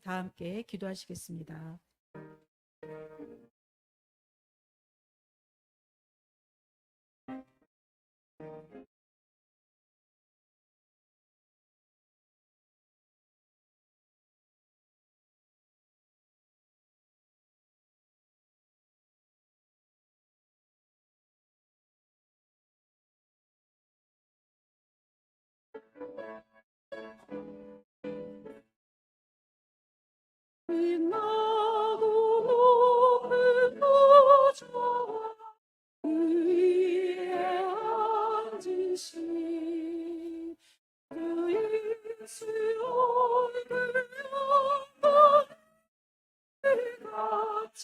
다 함께 기도하시겠습니다. 빛나고 높은 보좌와 그 위에 앉으신 그 예수 얼굴 영광 같이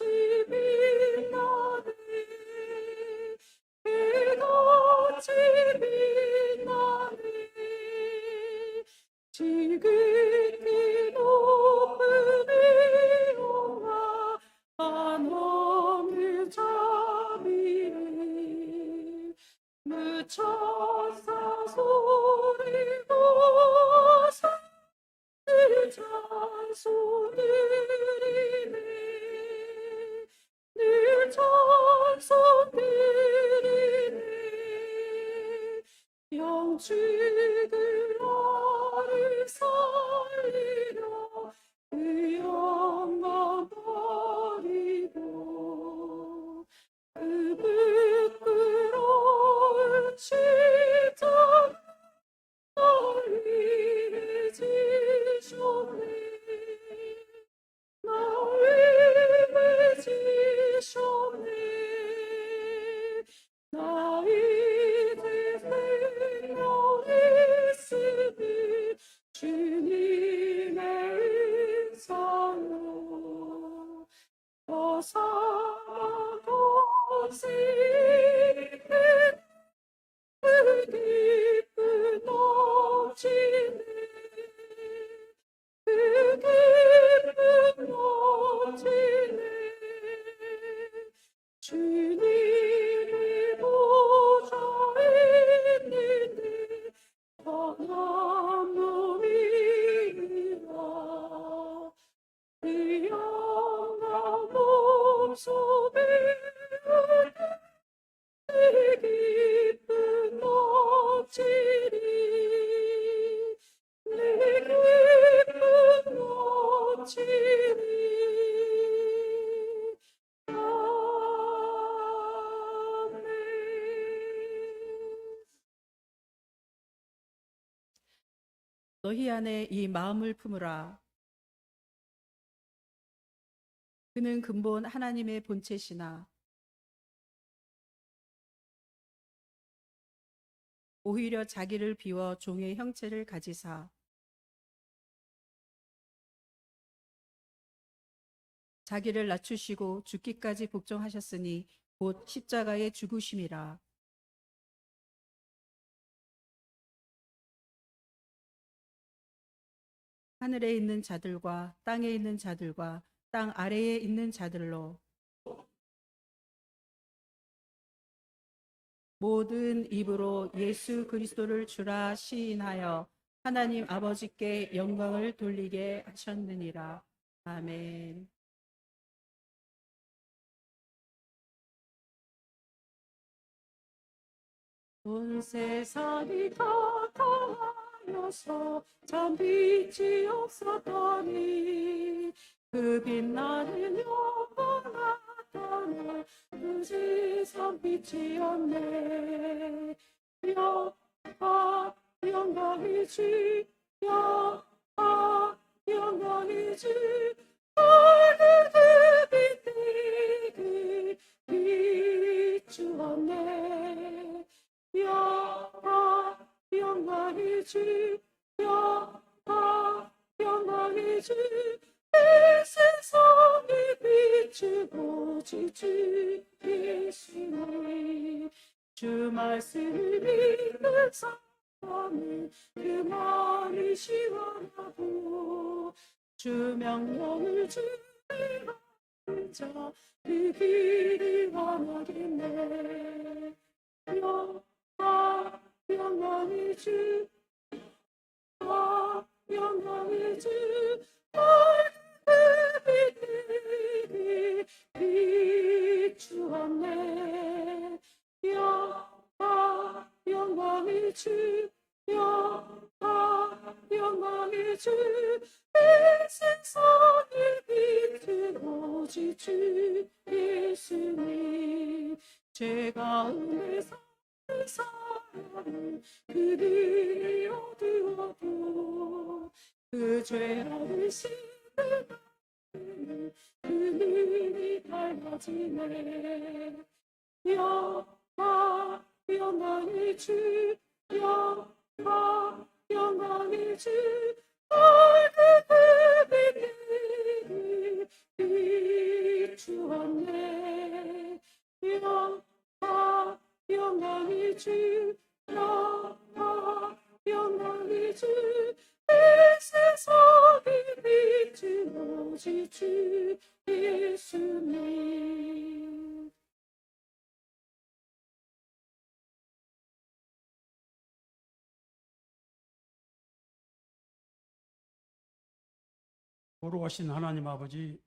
빛나네 같이 빛나네 지극히 높은 위엄과 한없는 자비에 무천사 소리고 늘 찬송 드리네 늘 찬송 드리네 영축을 나를 살리려 그 영광 버리고 그 부끄러운 십자가 날 위해 지셨네 날 위해 지셨네 나 이제 생명이 있으니 주님의 은사로 더 사랑하고 세계 그 기쁨 넘치네 그 기쁨 넘치네 주님이 보좌에 있는데 떠난 놈이라 그 영광 몸소에 그 기쁨 넘치리 내 기쁨 넘치리 아멘. 너희 안에 이 마음을 품으라. 그는 근본 하나님의 본체시나 오히려 자기를 비워 종의 형체를 가지사 자기를 낮추시고 죽기까지 복종하셨으니 곧 십자가의 죽으심이라. 하늘에 있는 자들과 땅에 있는 자들과 땅 아래에 있는 자들로 모든 입으로 예수 그리스도를 주라 시인하여 하나님 아버지께 영광을 돌리게 하셨느니라. 아멘. 온 세상이 다 당하여서 참 빛이 없었더니 그 빛나는 영광 나타나 그 세상 빛이었네. 영광이지 영광이지 하늘의 빛이 비추었네. 영광이지 영광이지 이 세상이 비추고 지지 예수님 주 말씀을 믿는 사람은 그 마음이 시원하고 주 명령을 주의하는 자 그 길이 환하겠네. 영광이지 영광이지 주, 이 세상의 빛은 오직 주 예수님. 죄 가운데 사는 사람은 그들이 어두워도 그 죄악을 씻는 그들이 밝아지네. 영광의 주, 영광의 주, 얼굴을 비추었네. 영광의 주, 영광의 주, 이 세상의 빛은 오직 주 예수님. 거룩하신 하나님 아버지,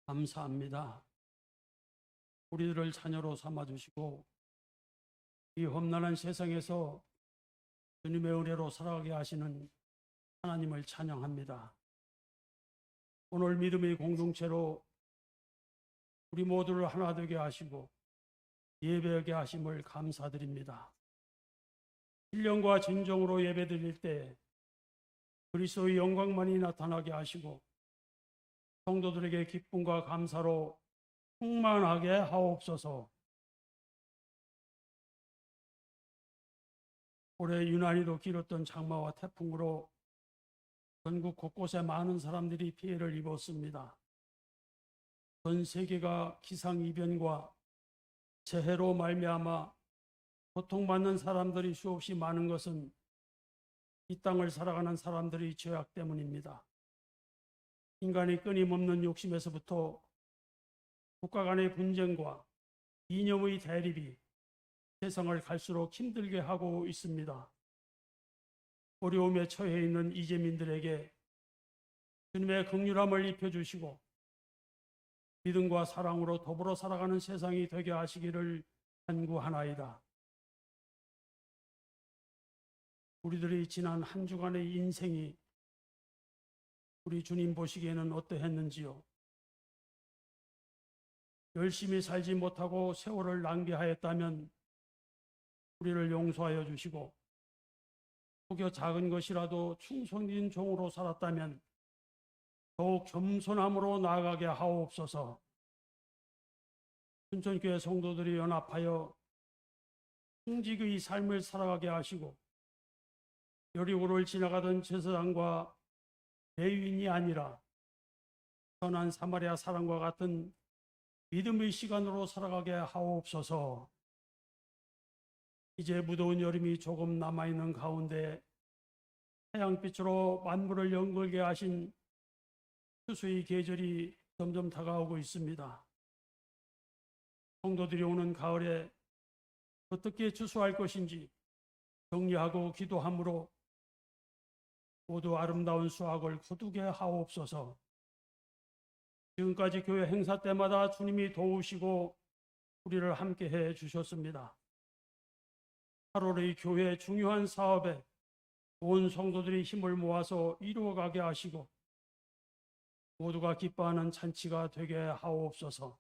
감사합니다. 우리들을 자녀로 삼아주시고 이 험난한 세상에서 주님의 은혜로 살아가게 하시는 하나님을 찬양합니다. 오늘 믿음의 공동체로 우리 모두를 하나 되게 하시고 예배하게 하심을 감사드립니다. 신령과 진정으로 예배드릴 때 그리스도의 영광만이 나타나게 하시고 성도들에게 기쁨과 감사로 충만하게 하옵소서. 올해 유난히도 길었던 장마와 태풍으로 전국 곳곳에 많은 사람들이 피해를 입었습니다. 전 세계가 기상이변과 재해로 말미암아 고통받는 사람들이 수없이 많은 것은 이 땅을 살아가는 사람들의 죄악 때문입니다. 인간의 끊임없는 욕심에서부터 국가 간의 분쟁과 이념의 대립이 세상을 갈수록 힘들게 하고 있습니다. 어려움에 처해 있는 이재민들에게 주님의 긍휼함을 입혀주시고 믿음과 사랑으로 더불어 살아가는 세상이 되게 하시기를 간구하나이다. 우리들이 지난 한 주간의 인생이 우리 주님 보시기에는 어떠했는지요? 열심히 살지 못하고 세월을 낭비하였다면 우리를 용서하여 주시고 혹여 작은 것이라도 충성인 종으로 살았다면 더욱 겸손함으로 나아가게 하옵소서. 춘천교회 성도들이 연합하여 승직의 삶을 살아가게 하시고 여리고를 지나가던 제사장과 레위인이 아니라 선한 사마리아 사람과 같은 믿음의 시간으로 살아가게 하옵소서. 이제 무더운 여름이 조금 남아있는 가운데 태양빛으로 만물을 연글게 하신 추수의 계절이 점점 다가오고 있습니다. 성도들이 오는 가을에 어떻게 추수할 것인지 정리하고 기도함으로 모두 아름다운 수확을 거두게 하옵소서. 지금까지 교회 행사 때마다 주님이 도우시고 우리를 함께해 주셨습니다. 8월의 교회 중요한 사업에 온 성도들이 힘을 모아서 이루어가게 하시고 모두가 기뻐하는 잔치가 되게 하옵소서.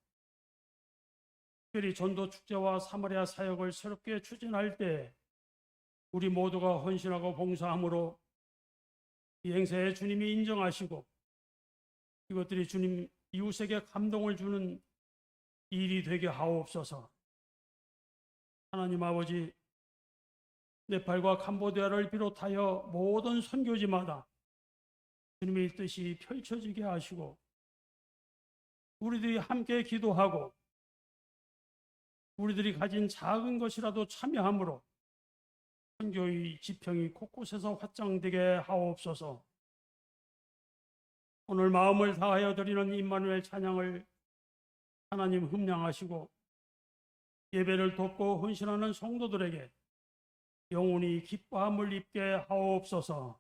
특별히 전도 축제와 사마리아 사역을 새롭게 추진할 때 우리 모두가 헌신하고 봉사함으로 이 행사에 주님이 인정하시고 이것들이 주님 이웃에게 감동을 주는 일이 되게 하옵소서. 하나님 아버지, 네팔과 캄보디아를 비롯하여 모든 선교지마다 주님의 뜻이 펼쳐지게 하시고 우리들이 함께 기도하고 우리들이 가진 작은 것이라도 참여함으로 선교의 지평이 곳곳에서 확장되게 하옵소서. 오늘 마음을 다하여 드리는 임마누엘 찬양을 하나님 흠량하시고 예배를 돕고 헌신하는 성도들에게 영원히 기뻐함을 입게 하옵소서.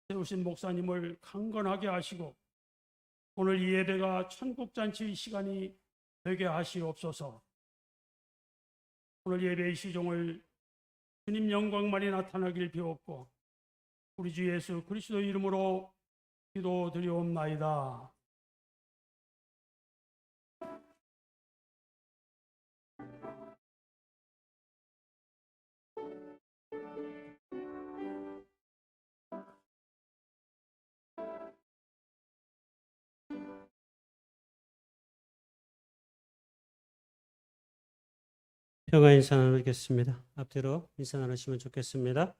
세우신 목사님을 강건하게 하시고 오늘 이 예배가 천국잔치의 시간이 되게 하시옵소서. 오늘 예배의 시종을 주님 영광만이 나타나길 비옵고 우리 주 예수 그리스도 이름으로 기도드리옵나이다. 평화 인사 나누겠습니다. 앞뒤로 인사 나누시면 좋겠습니다.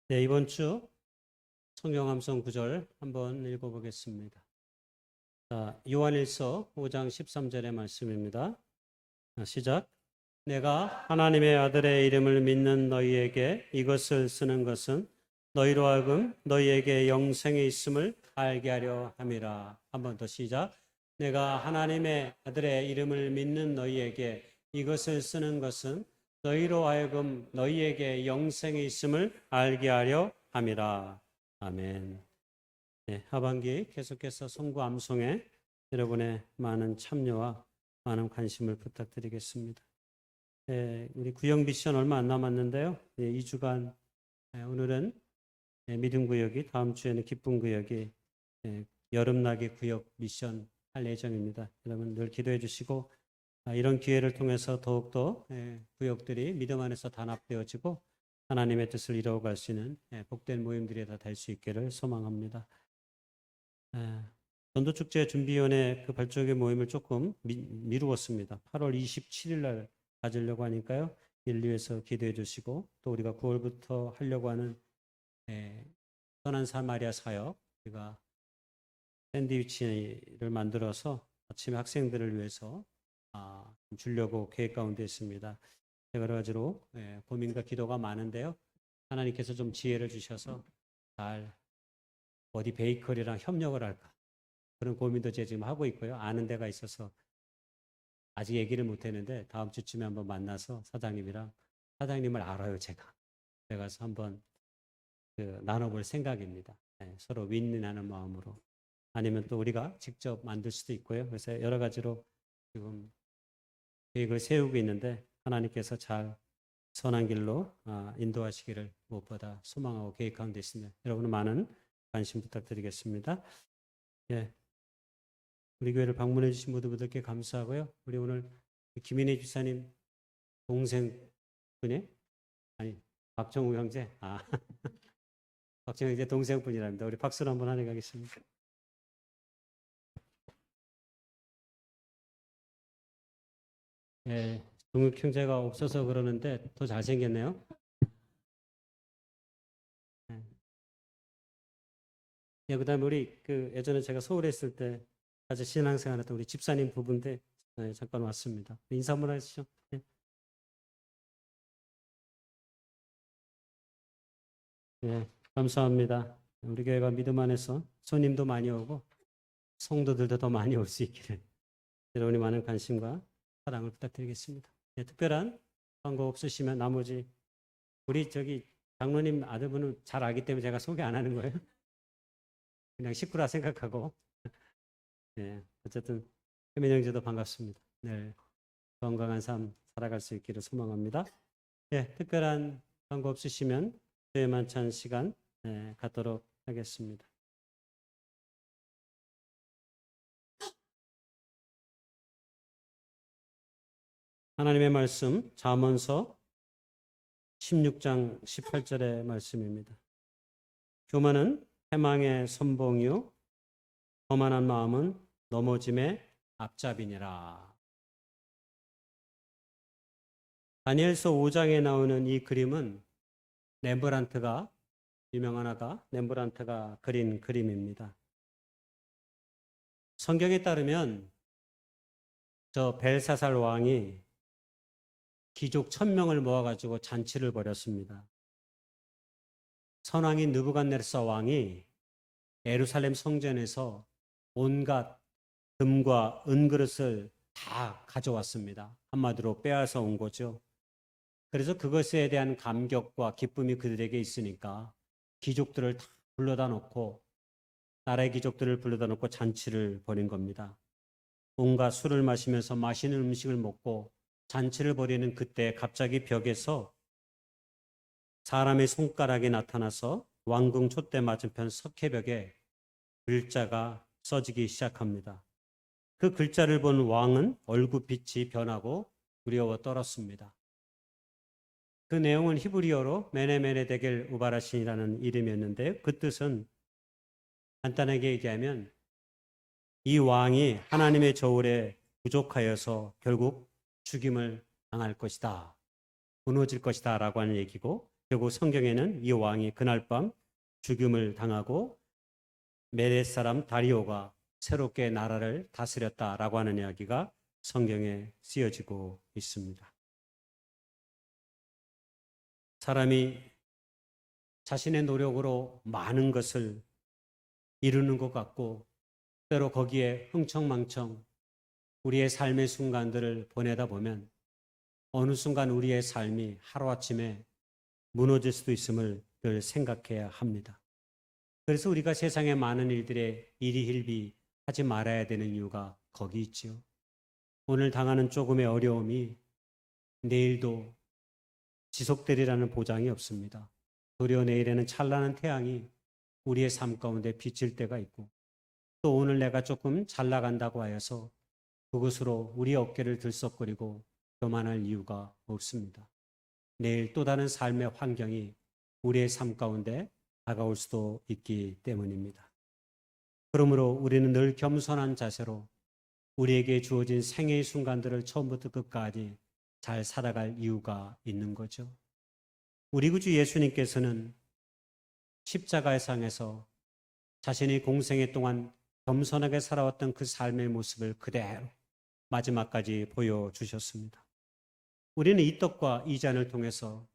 네, 이번 주 성경 함성 구절 한번 읽어보겠습니다. 자, 요한일서 5장 13절의 말씀입니다. 시작. 내가 하나님의 아들의 이름을 믿는 너희에게 이것을 쓰는 것은 너희로 하여금 너희에게 영생이 있음을 알게 하려 함이라. 한 번 더 시작. 내가 하나님의 아들의 이름을 믿는 너희에게 이것을 쓰는 것은 너희로 하여금 너희에게 영생이 있음을 알게 하려 함이라. 아멘. 네, 하반기 계속해서 성구 암송에 여러분의 많은 참여와 많은 관심을 부탁드리겠습니다. 네, 우리 구역 미션 얼마 안 남았는데요. 네, 2주간 오늘은 믿음 구역이, 다음 주에는 기쁨 구역이 여름나기 구역 미션 할 예정입니다. 여러분 늘 기도해 주시고 이런 기회를 통해서 더욱더 구역들이 믿음 안에서 단합되어지고 하나님의 뜻을 이루어갈 수 있는 복된 모임들이 다 될 수 있기를 소망합니다. 전도축제 준비위원회 그 발족의 모임을 조금 미루었습니다. 8월 27일 날 가지려고 하니까요. 1, 2에서 기도해 주시고 또 우리가 9월부터 하려고 하는 선한 사마리아 사역, 우리가 샌드위치를 만들어서 아침에 학생들을 위해서 주려고 계획 가운데 있습니다. 여러 가지로 고민과 기도가 많은데요. 하나님께서 좀 지혜를 주셔서 잘 어디 베이커리랑 협력을 할까 그런 고민도 제가 지금 하고 있고요. 아는 데가 있어서 아직 얘기를 못 했는데 다음 주쯤에 한번 만나서 사장님을 알아요. 제가 가서 한번 나눠볼 생각입니다. 서로 윈윈하는 마음으로. 아니면 또 우리가 직접 만들 수도 있고요. 그래서 여러 가지로 지금 계획을 세우고 있는데 하나님께서 잘 선한 길로 인도하시기를 무엇보다 소망하고 계획 가운데 있습니다. 여러분 많은 관심 부탁드리겠습니다. 예, 우리 교회를 방문해 주신 모든 분들께 감사하고요. 우리 오늘 김인혜 집사님 동생분이 아니 박정우 형제 박정우 형제 동생분이랍니다. 우리 박수로 한번 하내 가겠습니다. 예, 동욱 형제가 없어서 그러는데 더 잘생겼네요. 예, 그다음에 우리 예전에 제가 서울에 있을 때 같이 신앙생활했던 우리 집사님 부부인데 잠깐 왔습니다. 인사 한번 하시죠. 예. 예, 감사합니다. 우리 교회가 믿음 안에서 손님도 많이 오고 성도들도 더 많이 올 수 있기를 여러분이 많은 관심과 사랑을 부탁드리겠습니다. 예, 특별한 광고 없으시면 나머지 우리 장로님 아들분은 잘 알기 때문에 제가 소개 안 하는 거예요. 그냥 식구라 생각하고 예, 어쨌든 혜민 형제도 반갑습니다. 네, 건강한 삶 살아갈 수 있기를 소망합니다. 예, 특별한 광고 없으시면 교회 만찬 시간 갖도록 하겠습니다. 하나님의 말씀 잠언서 16장 18절의 말씀입니다. 교만은 패망의 선봉이요 거만한 마음은 넘어짐의 앞잡이니라. 다니엘서 5장에 나오는 이 그림은 유명한 화가 렘브란트가 그린 그림입니다. 성경에 따르면 저 벨사살 왕이 귀족 1000명을 모아가지고 잔치를 벌였습니다. 선왕인 느부갓네살 왕이 예루살렘 성전에서 온갖 금과 은그릇을 다 가져왔습니다. 한마디로 빼앗아 온 거죠. 그래서 그것에 대한 감격과 기쁨이 그들에게 있으니까 귀족들을 다 불러다 놓고 나라의 귀족들을 불러다 놓고 잔치를 벌인 겁니다. 온갖 술을 마시면서 맛있는 음식을 먹고 잔치를 벌이는 그때 갑자기 벽에서 사람의 손가락이 나타나서 왕궁 촛대 맞은편 석회벽에 글자가 써지기 시작합니다. 그 글자를 본 왕은 얼굴빛이 변하고 두려워 떨었습니다. 그 내용은 히브리어로 메네메네 데겔 우바라신이라는 이름이었는데 그 뜻은 간단하게 얘기하면 이 왕이 하나님의 저울에 부족하여서 결국 죽임을 당할 것이다. 무너질 것이다 라고 하는 얘기고 결국 성경에는 이 왕이 그날 밤 죽임을 당하고 메레 사람 다리오가 새롭게 나라를 다스렸다라고 하는 이야기가 성경에 쓰여지고 있습니다. 사람이 자신의 노력으로 많은 것을 이루는 것 같고 때로 거기에 흥청망청 우리의 삶의 순간들을 보내다 보면 어느 순간 우리의 삶이 하루아침에 무너질 수도 있음을 늘 생각해야 합니다. 그래서 우리가 세상의 많은 일들에 일희일비 하지 말아야 되는 이유가 거기 있지요. 오늘 당하는 조금의 어려움이 내일도 지속되리라는 보장이 없습니다. 도리어 내일에는 찬란한 태양이 우리의 삶 가운데 비칠 때가 있고 또 오늘 내가 조금 잘 나간다고 하여서 그것으로 우리 어깨를 들썩거리고 교만할 이유가 없습니다. 내일 또 다른 삶의 환경이 우리의 삶 가운데 다가올 수도 있기 때문입니다. 그러므로 우리는 늘 겸손한 자세로 우리에게 주어진 생애의 순간들을 처음부터 끝까지 잘 살아갈 이유가 있는 거죠. 우리 구주 예수님께서는 십자가의 상에서 자신이 공생애 동안 겸손하게 살아왔던 그 삶의 모습을 그대로 마지막까지 보여주셨습니다. 우리는 이 떡과 이 잔을 통해서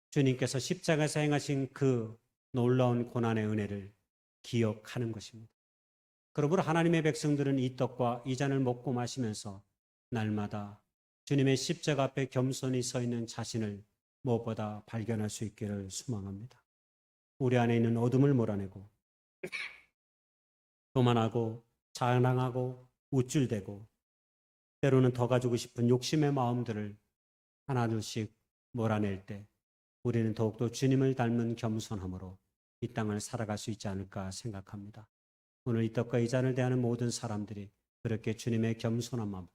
주님께서 십자가에서 행하신 그 놀라운 고난의 은혜를 기억하는 것입니다. 그러므로 하나님의 백성들은 이 떡과 이 잔을 먹고 마시면서 날마다 주님의 십자가 앞에 겸손히 서 있는 자신을 무엇보다 발견할 수 있기를 소망합니다. 우리 안에 있는 어둠을 몰아내고 교만하고 자랑하고 우쭐대고 때로는 더 가지고 싶은 욕심의 마음들을 하나둘씩 몰아낼 때 우리는 더욱더 주님을 닮은 겸손함으로 이 땅을 살아갈 수 있지 않을까 생각합니다. 오늘 이 떡과 이 잔을 대하는 모든 사람들이 그렇게 주님의 겸손한 마음,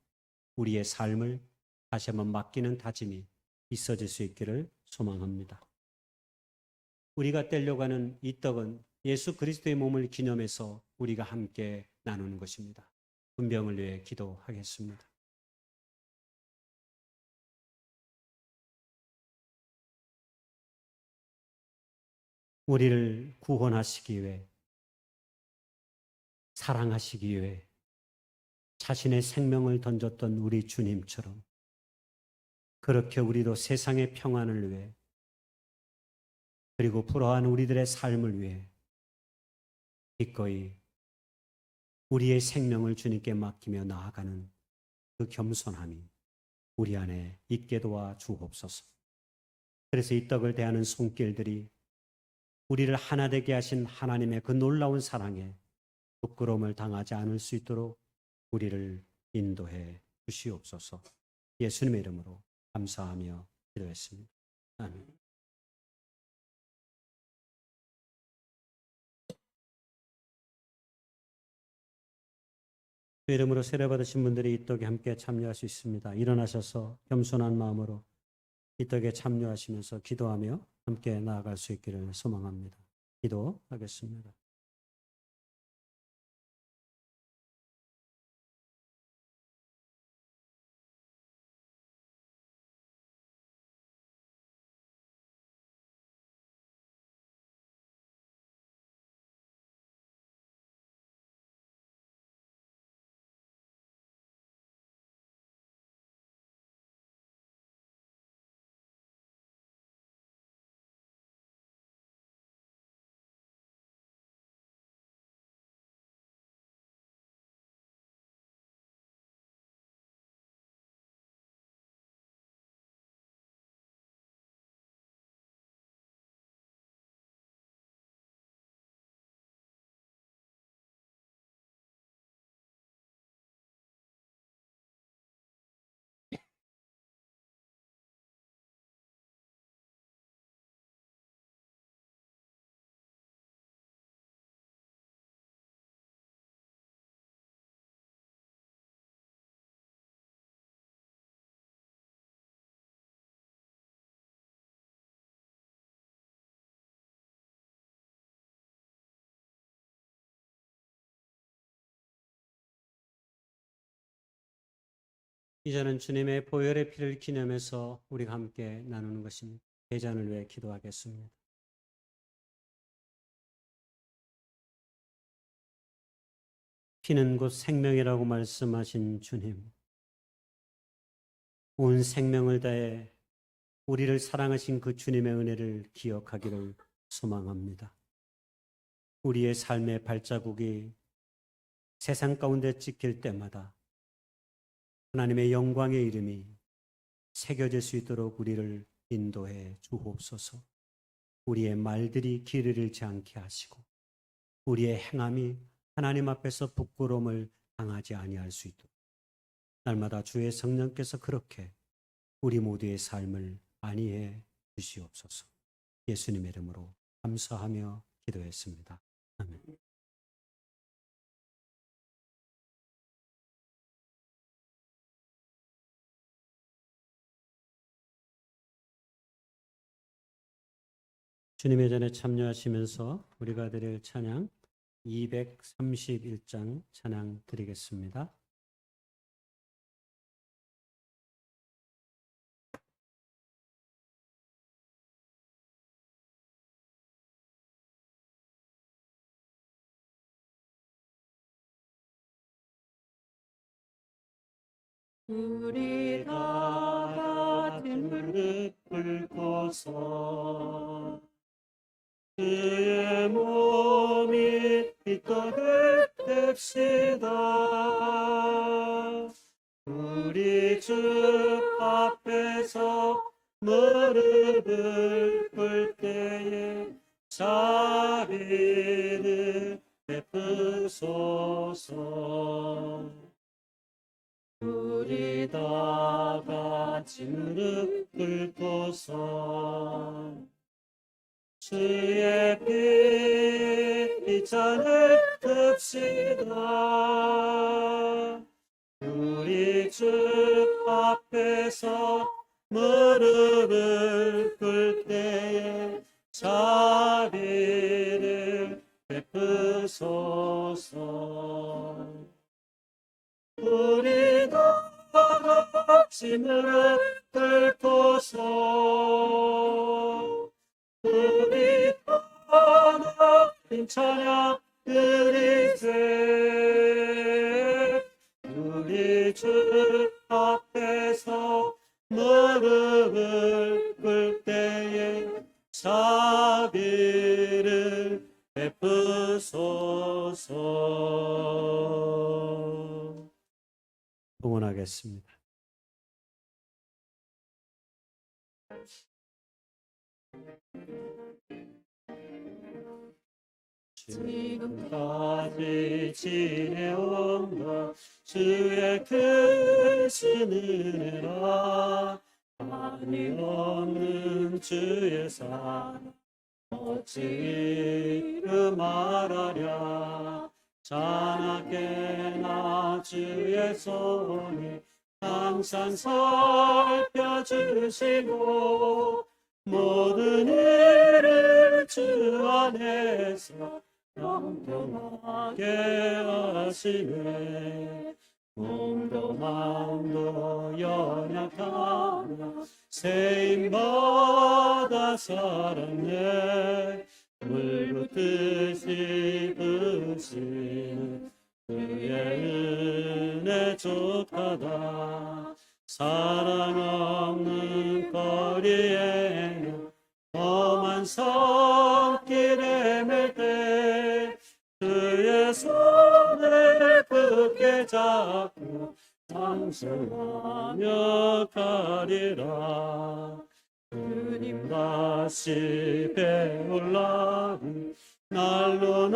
우리의 삶을 다시 한번 맡기는 다짐이 있어질 수 있기를 소망합니다. 우리가 떼려고 하는 이 떡은 예수 그리스도의 몸을 기념해서 우리가 함께 나누는 것입니다. 분병을 위해 기도하겠습니다. 우리를 구원하시기 위해 사랑하시기 위해 자신의 생명을 던졌던 우리 주님처럼 그렇게 우리도 세상의 평안을 위해 그리고 불화한 우리들의 삶을 위해 기꺼이 우리의 생명을 주님께 맡기며 나아가는 그 겸손함이 우리 안에 있게 도와 주옵소서. 그래서 이 떡을 대하는 손길들이 우리를 하나 되게 하신 하나님의 그 놀라운 사랑에 부끄러움을 당하지 않을 수 있도록 우리를 인도해 주시옵소서. 예수님의 이름으로 감사하며 기도했습니다. 아멘. 주 이름으로 세례받으신 분들이 이 떡에 함께 참여할 수 있습니다. 일어나셔서 겸손한 마음으로 이 떡에 참여하시면서 기도하며 함께 나아갈 수 있기를 소망합니다. 기도하겠습니다. 이제는 주님의 보혈의 피를 기념해서 우리가 함께 나누는 것입니다. 대전을 위해 기도하겠습니다. 피는 곧 생명이라고 말씀하신 주님, 온 생명을 다해 우리를 사랑하신 그 주님의 은혜를 기억하기를 소망합니다. 우리의 삶의 발자국이 세상 가운데 찍힐 때마다 하나님의 영광의 이름이 새겨질 수 있도록 우리를 인도해 주옵소서. 우리의 말들이 길을 잃지 않게 하시고 우리의 행함이 하나님 앞에서 부끄러움을 당하지 아니할 수 있도록 날마다 주의 성령께서 그렇게 우리 모두의 삶을 안위해 주시옵소서. 예수님의 이름으로 감사하며 기도했습니다. 아멘. 주님의 전에 참여하시면서 우리가 드릴 찬양 231장 찬양 드리겠습니다. 우리 다 같은 무릎 꿇고서 그의 몸이 있도록 뵙시다. 우리 주 앞에서 무릎을 꿇을 때에 자비를 베푸소서. 우리 다 같이 무릎 꿇고서 주의 피 이잔을 듭시다. 우리 주 앞에서 무릎을 꿇을 때에 자비를 베푸소서. 우리 다 같이 무릎 꿇고서 우리 하나님 찬양 드리세. 우리 주 앞에서 무릎을 꿇을 때에 자비를 베푸소서. 응원하겠습니다. 지금까지 지내온 것 주의 크신 은혜라. 한이 없는 주의 사랑 어찌 이루 말하랴. 자나깨나 주의 손이 항상 살펴주시고 모든 일을 주 안에서 영통하게 하시네. 몸도 마음도 연약하나 세임받아 살았네. 물붓듯이 부으시는 그의 은혜 족하다. 사랑 없는 거리에 험한 손길에 맬 때 그의 손을 굳게 잡고 상승하며 가리라. 주님 다시 배우려고 날로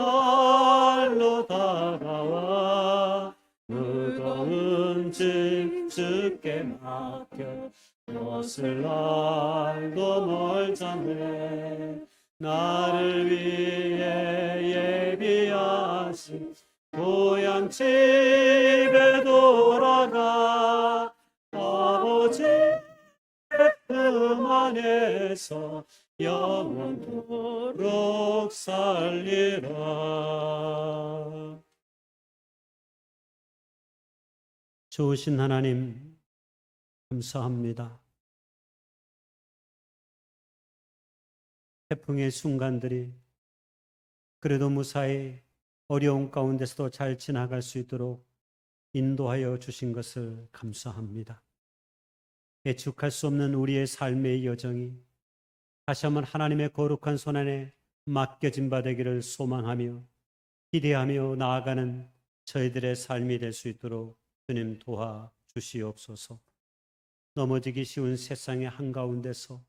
다가와 무거운 짐 주께 맡겨 것을 알고 멀잖네. 나를 위해 예비하신 고향 집에 돌아가 아버지의 품 안에서 영원토록 살리라. 좋으신 하나님, 감사합니다. 태풍의 순간들이 그래도 무사히 어려운 가운데서도 잘 지나갈 수 있도록 인도하여 주신 것을 감사합니다. 예측할 수 없는 우리의 삶의 여정이 다시 한번 하나님의 거룩한 손 안에 맡겨진 바 되기를 소망하며 기대하며 나아가는 저희들의 삶이 될 수 있도록 주님 도와 주시옵소서. 넘어지기 쉬운 세상의 한가운데서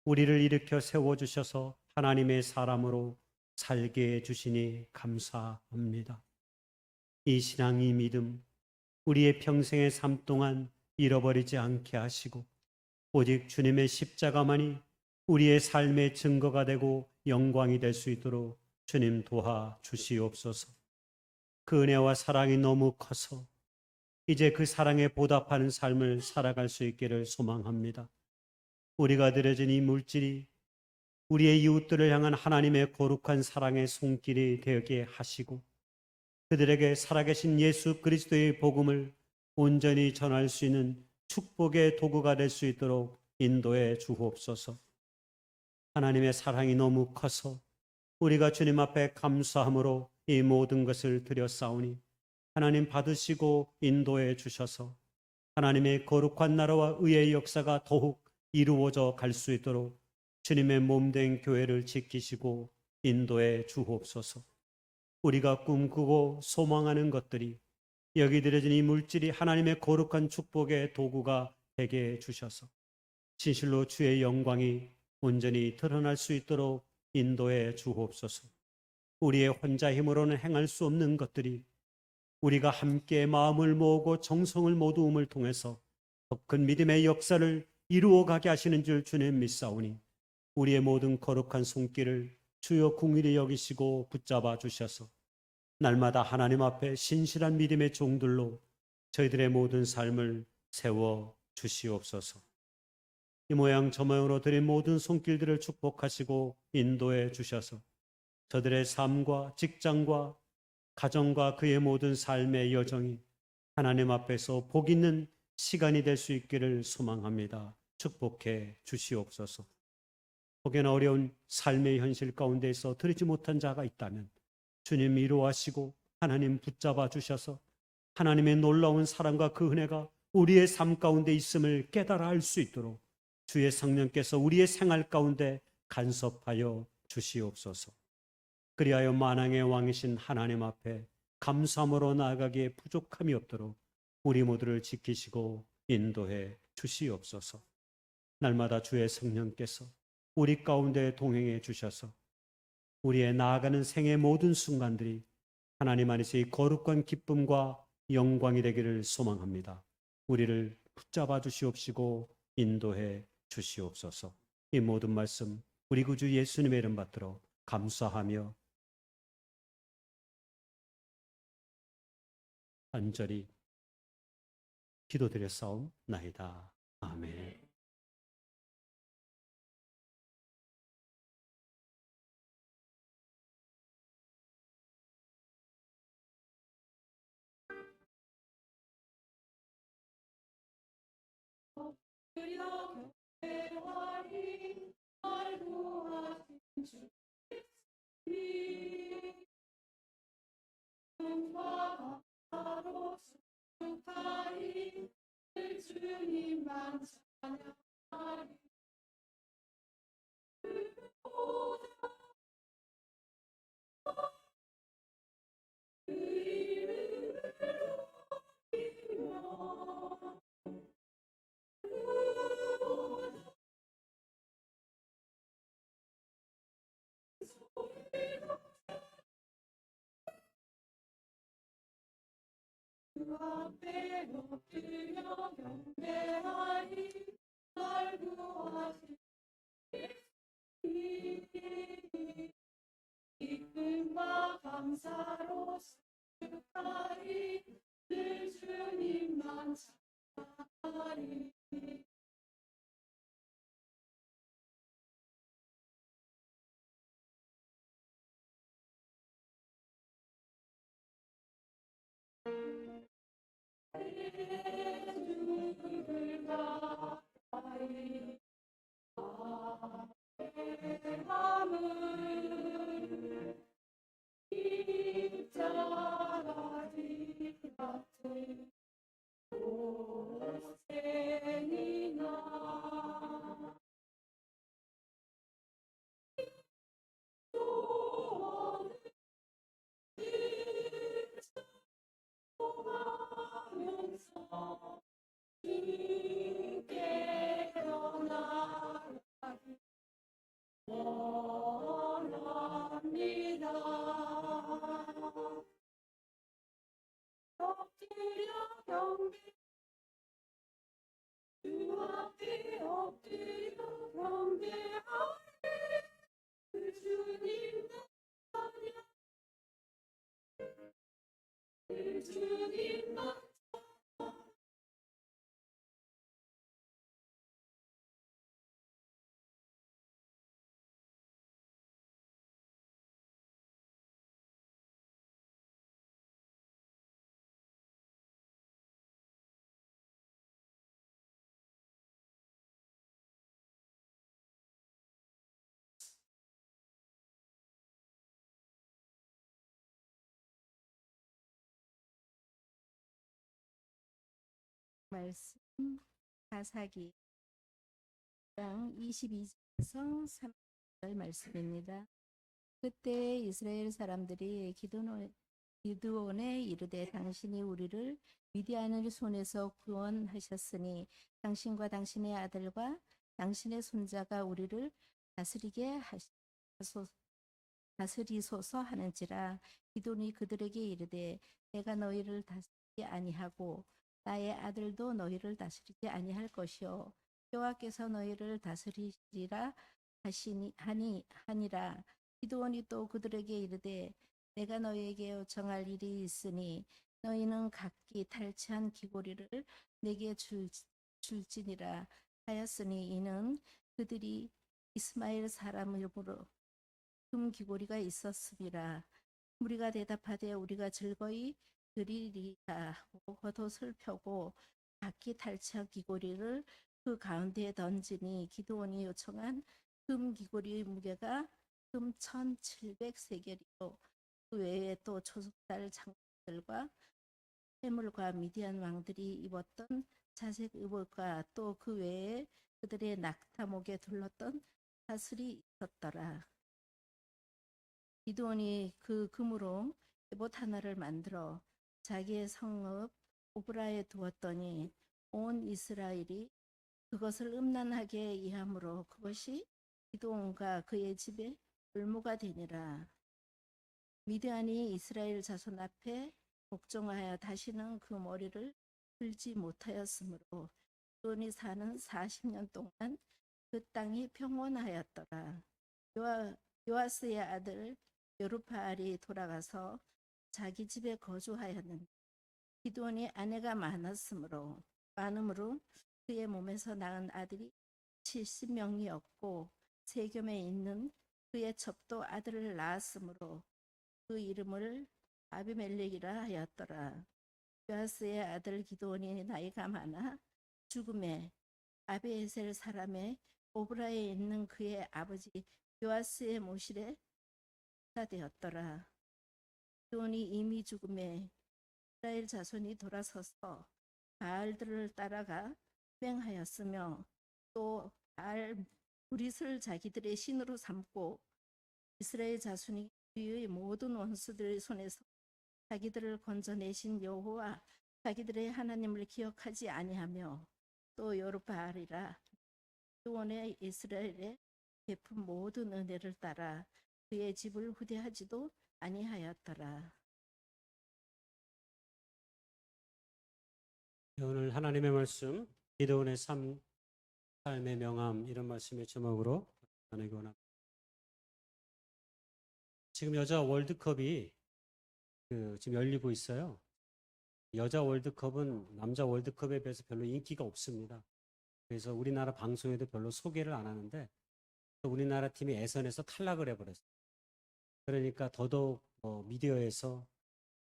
우리를 일으켜 세워주셔서 하나님의 사람으로 살게 해주시니 감사합니다. 이 신앙, 이 믿음, 우리의 평생의 삶 동안 잃어버리지 않게 하시고 오직 주님의 십자가만이 우리의 삶의 증거가 되고 영광이 될 수 있도록 주님 도와 주시옵소서. 그 은혜와 사랑이 너무 커서 이제 그 사랑에 보답하는 삶을 살아갈 수 있기를 소망합니다. 우리가 드려진 이 물질이 우리의 이웃들을 향한 하나님의 거룩한 사랑의 손길이 되게 하시고 그들에게 살아계신 예수 그리스도의 복음을 온전히 전할 수 있는 축복의 도구가 될 수 있도록 인도해 주옵소서. 하나님의 사랑이 너무 커서 우리가 주님 앞에 감사함으로 이 모든 것을 드렸사오니 하나님 받으시고 인도해 주셔서 하나님의 거룩한 나라와 의의 역사가 더욱 이루어져 갈 수 있도록 주님의 몸된 교회를 지키시고 인도해 주옵소서. 우리가 꿈꾸고 소망하는 것들이 여기 드려진 이 물질이 하나님의 거룩한 축복의 도구가 되게 해주셔서 진실로 주의 영광이 온전히 드러날 수 있도록 인도해 주옵소서. 우리의 혼자 힘으로는 행할 수 없는 것들이 우리가 함께 마음을 모으고 정성을 모두음을 통해서 더 큰 믿음의 역사를 이루어가게 하시는 줄 주님 믿사오니 우리의 모든 거룩한 손길을 주여 궁일이 여기시고 붙잡아 주셔서 날마다 하나님 앞에 신실한 믿음의 종들로 저희들의 모든 삶을 세워 주시옵소서. 이 모양 저 모양으로 드린 모든 손길들을 축복하시고 인도해 주셔서 저들의 삶과 직장과 가정과 그의 모든 삶의 여정이 하나님 앞에서 복 있는 시간이 될 수 있기를 소망합니다. 축복해 주시옵소서. 혹여나 어려운 삶의 현실 가운데서 드리지 못한 자가 있다면 주님 위로하시고 하나님 붙잡아 주셔서 하나님의 놀라운 사랑과 그 은혜가 우리의 삶 가운데 있음을 깨달아 알 수 있도록 주의 성령께서 우리의 생활 가운데 간섭하여 주시옵소서. 그리하여 만왕의 왕이신 하나님 앞에 감사함으로 나아가기에 부족함이 없도록 우리 모두를 지키시고 인도해 주시옵소서. 날마다 주의 성령께서 우리 가운데 동행해 주셔서 우리의 나아가는 생의 모든 순간들이 하나님 안에서 이 거룩한 기쁨과 영광이 되기를 소망합니다. 우리를 붙잡아 주시옵시고 인도해 주시옵소서. 이 모든 말씀 우리 구주 예수님의 이름 받들어 감사하며 간절히 기도드렸사옵나이다. 아멘. 주님만 찬양하리. 주 앞에 엎드려 경배하리. 날 구하신 기쁨과 감사로 승하리. 늘 주님만 찬양하리. 주를 경배하리 그 주님 찬양 그 주님만 말씀 사사기 장 22절에서 3절 말씀입니다. 그때 이스라엘 사람들이 기드온에 이르되 당신이 우리를 미디안의 손에서 구원하셨으니 당신과 당신의 아들과 당신의 손자가 우리를 다스리소서 하는지라. 기드온이 그들에게 이르되 내가 너희를 다스리지 아니하고 나의 아들도 너희를 다스리지 아니할 것이요 여호와께서 너희를 다스리리라 하니라. 기드온이 또 그들에게 이르되 내가 너희에게 요청할 일이 있으니 너희는 각기 탈취한 귀고리를 내게 줄지니라 하였으니 이는 그들이 이스마엘 사람으로 금 귀고리가 있었음이라. 우리가 대답하되 우리가 즐거이 드리리라 하고 겉옷을 펴고 각기 탈취한 귀고리를 그 가운데에 던지니 기드온이 요청한 금 귀고리의 무게가 금 1700세겔이요 그 외에 또 초석달 장들과 해물과 미디안 왕들이 입었던 자색 의복과 또 그 외에 그들의 낙타목에 둘렀던 사슬이 있었더라. 기드온이 그 금으로 에봇 하나를 만들어 자기의 성읍 오브라에 두었더니 온 이스라엘이 그것을 음란하게 이함으로 그것이 기드온과 그의 집에 볼모가 되니라. 미디안이 이스라엘 자손 앞에 복종하여 다시는 그 머리를 들지 못하였으므로 기드온이 사는 40년 동안 그 땅이 평온하였더라. 요아스의 아들 여루바알이 돌아가서 자기 집에 거주하였는데 기드온이 아내가 많음으로 그의 몸에서 낳은 아들이 70명이었고 세겜에 있는 그의 첩도 아들을 낳았으므로 그 이름을 아비멜렉이라 하였더라. 요아스의 아들 기드온이 나이가 많아 죽음에 아비에셀 사람의 오브라에 있는 그의 아버지 요아스의 모실에 되었더라. 기드온이 이미 죽음에 이스라엘 자손이 돌아서서 바알들을 따라가 맹하였으며 또 바알 브릿을 자기들의 신으로 삼고 이스라엘 자손이 그의 모든 원수들의 손에서 자기들을 건져내신 여호와 자기들의 하나님을 기억하지 아니하며 또 여루바알이라 기드온의 이스라엘에 베푼 모든 은혜를 따라 그의 집을 후대하지도 아니하였더라. 오늘 하나님의 말씀 기드온의 삶의 명함 이런 말씀의 제목으로 나누기 원합니다. 지금 여자 월드컵이 지금 열리고 있어요. 여자 월드컵은 남자 월드컵에 비해서 별로 인기가 없습니다. 그래서 우리나라 방송에도 별로 소개를 안 하는데 또 우리나라 팀이 예선에서 탈락을 해버렸어요. 그러니까 더더욱 미디어에서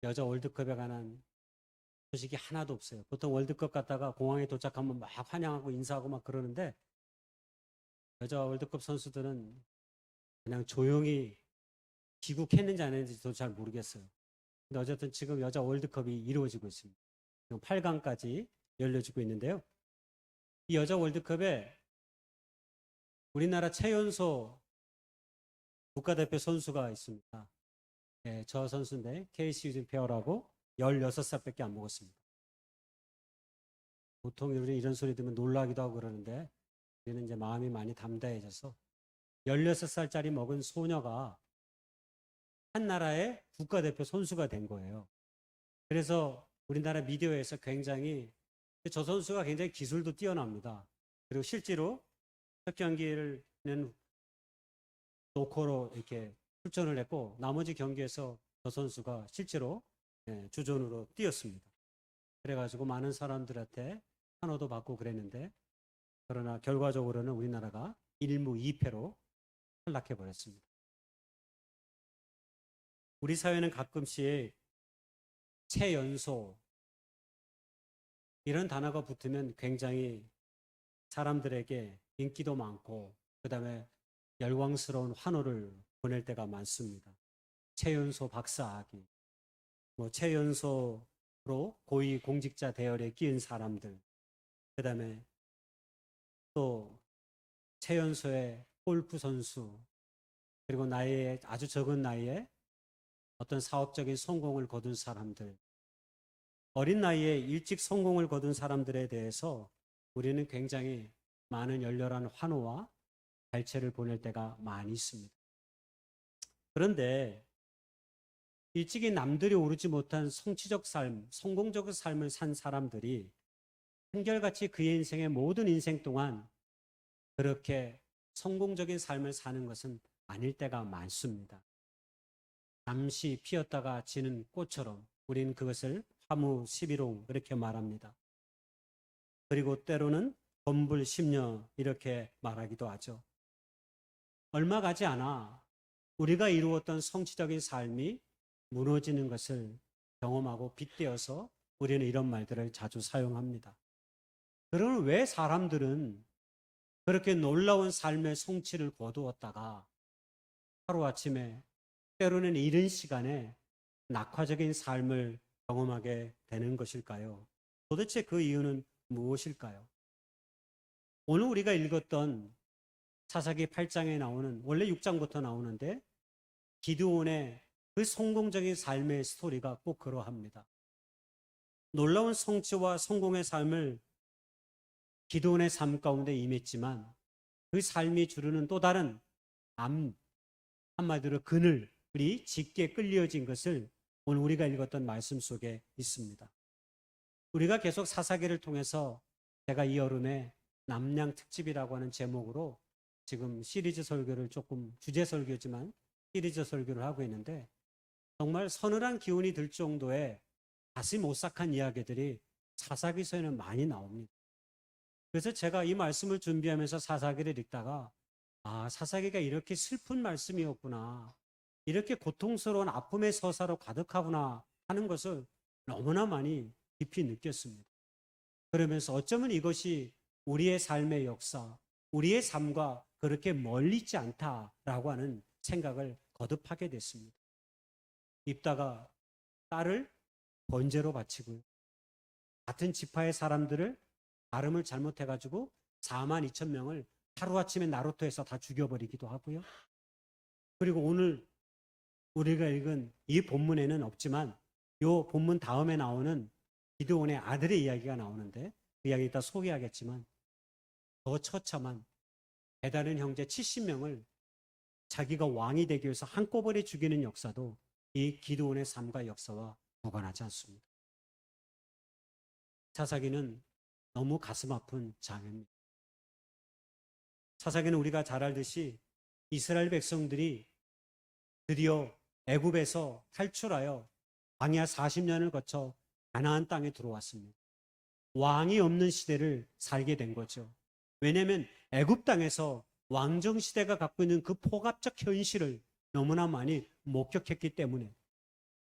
여자 월드컵에 관한 소식이 하나도 없어요. 보통 월드컵 갔다가 공항에 도착하면 막 환영하고 인사하고 막 그러는데 여자 월드컵 선수들은 그냥 조용히 귀국했는지 안 했는지도 잘 모르겠어요. 근데 어쨌든 지금 여자 월드컵이 이루어지고 있습니다. 8강까지 열려지고 있는데요. 이 여자 월드컵에 우리나라 최연소 국가대표 선수가 있습니다. 네, 저 선수인데 케이시 유진페어라고 16살밖에 안 먹었습니다. 보통 우리 이런 소리 들으면 놀라기도 하고 그러는데 우리는 이제 마음이 많이 담대해져서 16살짜리 먹은 소녀가 한 나라의 국가대표 선수가 된 거예요. 그래서 우리나라 미디어에서 굉장히 저 선수가 굉장히 기술도 뛰어납니다. 그리고 실제로 첫 경기를 노코로 이렇게 출전을 했고 나머지 경기에서 저 선수가 실제로 주전으로 뛰었습니다. 그래가지고 많은 사람들한테 환호도 받고 그랬는데 그러나 결과적으로는 우리나라가 1무 2패로 탈락해 버렸습니다. 우리 사회는 가끔씩 최연소 이런 단어가 붙으면 굉장히 사람들에게 인기도 많고 그다음에 열광스러운 환호를 보낼 때가 많습니다. 최연소 박사학위, 최연소로 고위 공직자 대열에 끼은 사람들, 그다음에 또 최연소의 골프 선수, 그리고 나이에 아주 적은 나이에 어떤 사업적인 성공을 거둔 사람들, 어린 나이에 일찍 성공을 거둔 사람들에 대해서 우리는 굉장히 많은 열렬한 환호와 발채를 보낼 때가 많이 있습니다. 그런데 일찍이 남들이 오르지 못한 성취적 삶, 성공적 삶을 산 사람들이 한결같이 그의 인생의 모든 인생 동안 그렇게 성공적인 삶을 사는 것은 아닐 때가 많습니다. 잠시 피었다가 지는 꽃처럼 우리는 그것을 화무시비롱 그렇게 말합니다. 그리고 때로는 건불심려 이렇게 말하기도 하죠. 얼마 가지 않아 우리가 이루었던 성취적인 삶이 무너지는 것을 경험하고 빗대어서 우리는 이런 말들을 자주 사용합니다. 그러면 왜 사람들은 그렇게 놀라운 삶의 성취를 거두었다가 하루아침에 때로는 이른 시간에 낙화적인 삶을 경험하게 되는 것일까요? 도대체 그 이유는 무엇일까요? 오늘 우리가 읽었던 사사기 8장에 나오는 원래 6장부터 나오는데 기드온의 그 성공적인 삶의 스토리가 꼭 그러합니다. 놀라운 성취와 성공의 삶을 기드온의 삶 가운데 임했지만 그 삶이 주르는 또 다른 한마디로 그늘이 짙게 끌려진 것을 오늘 우리가 읽었던 말씀 속에 있습니다. 우리가 계속 사사기를 통해서 제가 이 여름에 남양 특집이라고 하는 제목으로 지금 시리즈 설교를 조금 주제 설교지만 시리즈 설교를 하고 있는데 정말 서늘한 기운이 들 정도의 가슴 오싹한 이야기들이 사사기서에는 많이 나옵니다. 그래서 제가 이 말씀을 준비하면서 사사기를 읽다가 사사기가 이렇게 슬픈 말씀이었구나, 이렇게 고통스러운 아픔의 서사로 가득하구나 하는 것을 너무나 많이 깊이 느꼈습니다. 그러면서 어쩌면 이것이 우리의 삶의 역사, 우리의 삶과 그렇게 멀리 있지 않다라고 하는 생각을 거듭하게 됐습니다. 입다가 딸을 번제로 바치고요. 같은 지파의 사람들을 발음을 잘못해가지고 42,000명을 하루아침에 나루토에서 다 죽여버리기도 하고요. 그리고 오늘 우리가 읽은 이 본문에는 없지만 이 본문 다음에 나오는 기드온의 아들의 이야기가 나오는데 그 이야기 이따 소개하겠지만 더 처참한 배다른 형제 70명을 자기가 왕이 되기 위해서 한꺼번에 죽이는 역사도 이 기드온의 삶과 역사와 무관하지 않습니다. 사사기는 너무 가슴 아픈 장입니다. 사사기는 우리가 잘 알듯이 이스라엘 백성들이 드디어 애굽에서 탈출하여 광야 40년을 거쳐 가나안 땅에 들어왔습니다. 왕이 없는 시대를 살게 된 거죠. 왜냐하면 애굽 땅에서 왕정 시대가 갖고 있는 그 폭압적 현실을 너무나 많이 목격했기 때문에,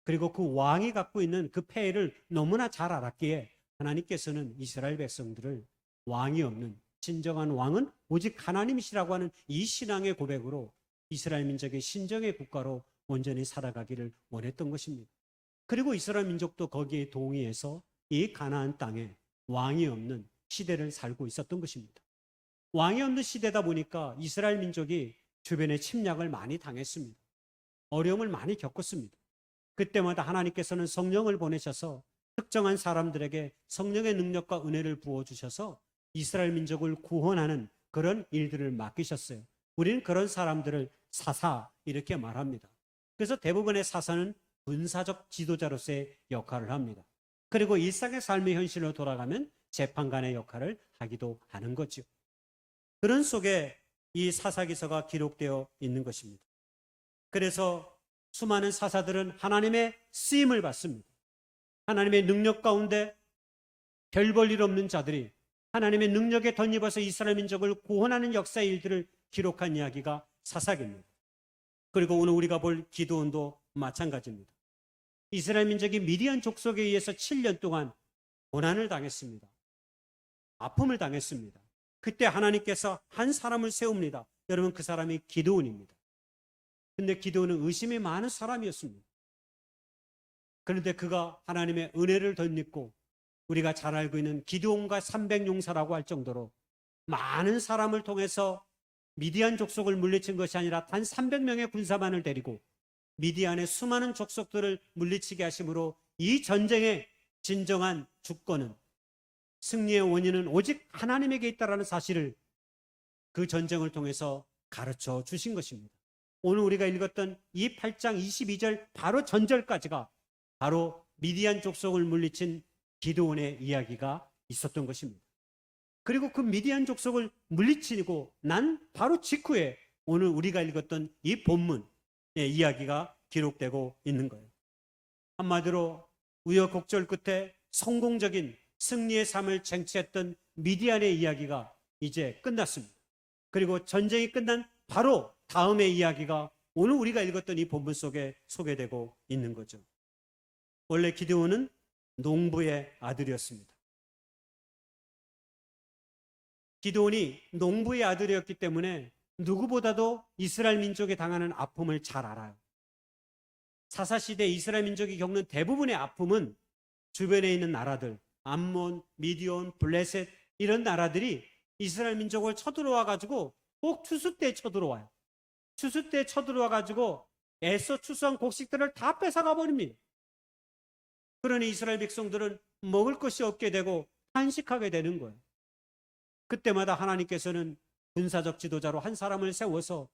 그리고 그 왕이 갖고 있는 그 폐해를 너무나 잘 알았기에 하나님께서는 이스라엘 백성들을 왕이 없는 진정한 왕은 오직 하나님이시라고 하는 이 신앙의 고백으로 이스라엘 민족의 신정의 국가로 온전히 살아가기를 원했던 것입니다. 그리고 이스라엘 민족도 거기에 동의해서 이 가나안 땅에 왕이 없는 시대를 살고 있었던 것입니다. 왕이 없는 시대다 보니까 이스라엘 민족이 주변에 침략을 많이 당했습니다. 어려움을 많이 겪었습니다. 그때마다 하나님께서는 성령을 보내셔서 특정한 사람들에게 성령의 능력과 은혜를 부어주셔서 이스라엘 민족을 구원하는 그런 일들을 맡기셨어요. 우리는 그런 사람들을 사사 이렇게 말합니다. 그래서 대부분의 사사는 군사적 지도자로서의 역할을 합니다. 그리고 일상의 삶의 현실로 돌아가면 재판관의 역할을 하기도 하는 거죠. 그런 속에 이 사사기서가 기록되어 있는 것입니다. 그래서 수많은 사사들은 하나님의 쓰임을 받습니다. 하나님의 능력 가운데 별 볼 일 없는 자들이 하나님의 능력에 덧입어서 이스라엘 민족을 구원하는 역사의 일들을 기록한 이야기가 사사기입니다. 그리고 오늘 우리가 볼 기드온도 마찬가지입니다. 이스라엘 민족이 미디안 족속에 의해서 7년 동안 고난을 당했습니다. 아픔을 당했습니다. 그때 하나님께서 한 사람을 세웁니다. 여러분, 그 사람이 기드온입니다. 근데 기드온은 의심이 많은 사람이었습니다. 그런데 그가 하나님의 은혜를 덧입고 우리가 잘 알고 있는 기드온과 300용사라고 할 정도로 많은 사람을 통해서 미디안 족속을 물리친 것이 아니라 단 300명의 군사만을 데리고 미디안의 수많은 족속들을 물리치게 하심으로 이 전쟁의 진정한 주권은, 승리의 원인은 오직 하나님에게 있다라는 사실을 그 전쟁을 통해서 가르쳐 주신 것입니다. 오늘 우리가 읽었던 이 8장 22절 바로 전절까지가 바로 미디안 족속을 물리친 기드온의 이야기가 있었던 것입니다. 그리고 그 미디안 족속을 물리치고 난 바로 직후에 오늘 우리가 읽었던 이 본문의 이야기가 기록되고 있는 거예요. 한마디로 우여곡절 끝에 성공적인 승리의 삶을 쟁취했던 미디안의 이야기가 이제 끝났습니다. 그리고 전쟁이 끝난 바로 다음의 이야기가 오늘 우리가 읽었던 이 본문 속에 소개되고 있는 거죠. 원래 기드온은 농부의 아들이었습니다. 기드온이 농부의 아들이었기 때문에 누구보다도 이스라엘 민족이 당하는 아픔을 잘 알아요. 사사시대 이스라엘 민족이 겪는 대부분의 아픔은 주변에 있는 나라들, 암몬, 미디온, 블레셋 이런 나라들이 이스라엘 민족을 쳐들어와 가지고 꼭 추수 때 쳐들어와요. 추수 때 쳐들어와 가지고 애써 추수한 곡식들을 다 뺏어가 버립니다. 그러니 이스라엘 백성들은 먹을 것이 없게 되고 탄식하게 되는 거예요. 그때마다 하나님께서는 군사적 지도자로 한 사람을 세워서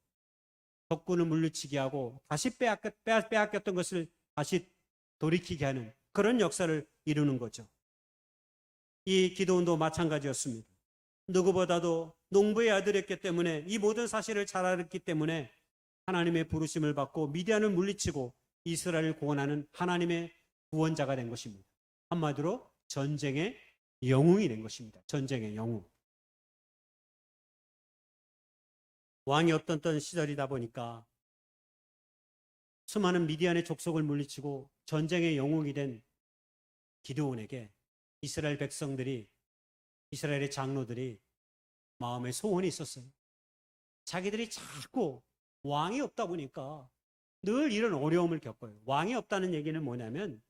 적군을 물리치게 하고 다시 빼앗겼던 것을 다시 돌이키게 하는 그런 역사를 이루는 거죠. 이 기드온도 마찬가지였습니다. 누구보다도 농부의 아들이었기 때문에 이 모든 사실을 잘 알았기 때문에 하나님의 부르심을 받고 미디안을 물리치고 이스라엘을 구원하는 하나님의 구원자가 된 것입니다. 한마디로 전쟁의 영웅이 된 것입니다. 전쟁의 영웅. 왕이 없던 시절이다 보니까 수많은 미디안의 족속을 물리치고 전쟁의 영웅이 된 기드온에게 이스라엘 백성들이, 이스라엘의 장로들이 마음에 소원이 있었어요. 자기들이 자꾸 왕이 없다 보니까 늘 이런 어려움을 겪어요. 왕이 없다는 얘기는 뭐냐면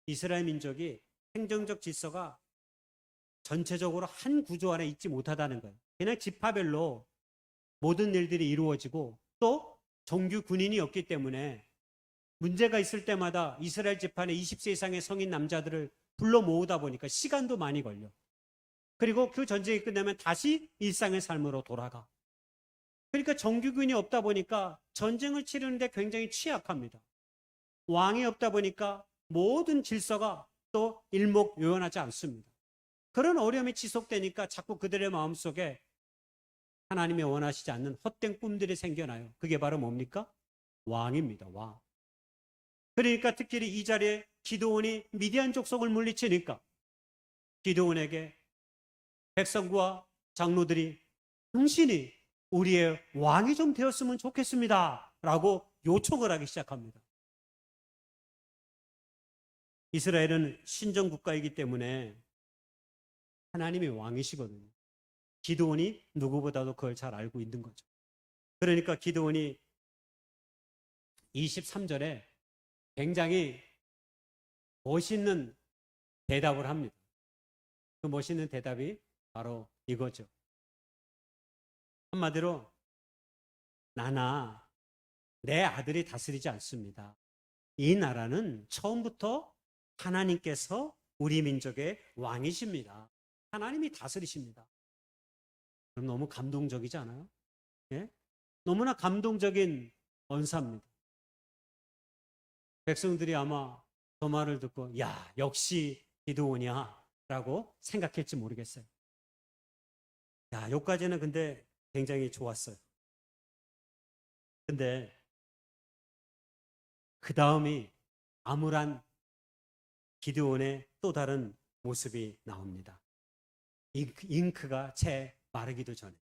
이스라엘 민족이 행정적 질서가 전체적으로 한 구조 안에 있지 못하다는 거예요. 그냥 지파별로 모든 일들이 이루어지고 또 정규 군인이 없기 때문에 문제가 있을 때마다 이스라엘 지파의 20세 이상의 성인 남자들을 불러 모으다 보니까 시간도 많이 걸려. 그리고 그 전쟁이 끝나면 다시 일상의 삶으로 돌아가. 그러니까 정규군이 없다 보니까 전쟁을 치르는데 굉장히 취약합니다. 왕이 없다 보니까 모든 질서가 또 일목요연하지 않습니다. 그런 어려움이 지속되니까 자꾸 그들의 마음속에 하나님이 원하시지 않는 헛된 꿈들이 생겨나요. 그게 바로 뭡니까? 왕입니다. 왕. 그러니까 특히 이 자리에 기드온이 미디안 족속을 물리치니까 기드온에게 백성과 장로들이 당신이 우리의 왕이 좀 되었으면 좋겠습니다 라고 요청을 하기 시작합니다. 이스라엘은 신정국가이기 때문에 하나님이 왕이시거든요. 기드온이 누구보다도 그걸 잘 알고 있는 거죠. 그러니까 기드온이 23절에 굉장히 멋있는 대답을 합니다. 그 멋있는 대답이 바로 이거죠. 한마디로 나나 내 아들이 다스리지 않습니다. 이 나라는 처음부터 하나님께서 우리 민족의 왕이십니다. 하나님이 다스리십니다. 그럼 너무 감동적이지 않아요? 예? 너무나 감동적인 언사입니다. 백성들이 아마 저 말을 듣고 야 역시 기드온이야 라고 생각했지 모르겠어요. 야 여기까지는 근데 굉장히 좋았어요. 근데 그 다음이 암울한 기드온의 또 다른 모습이 나옵니다. 잉크가 채 마르기도 전에.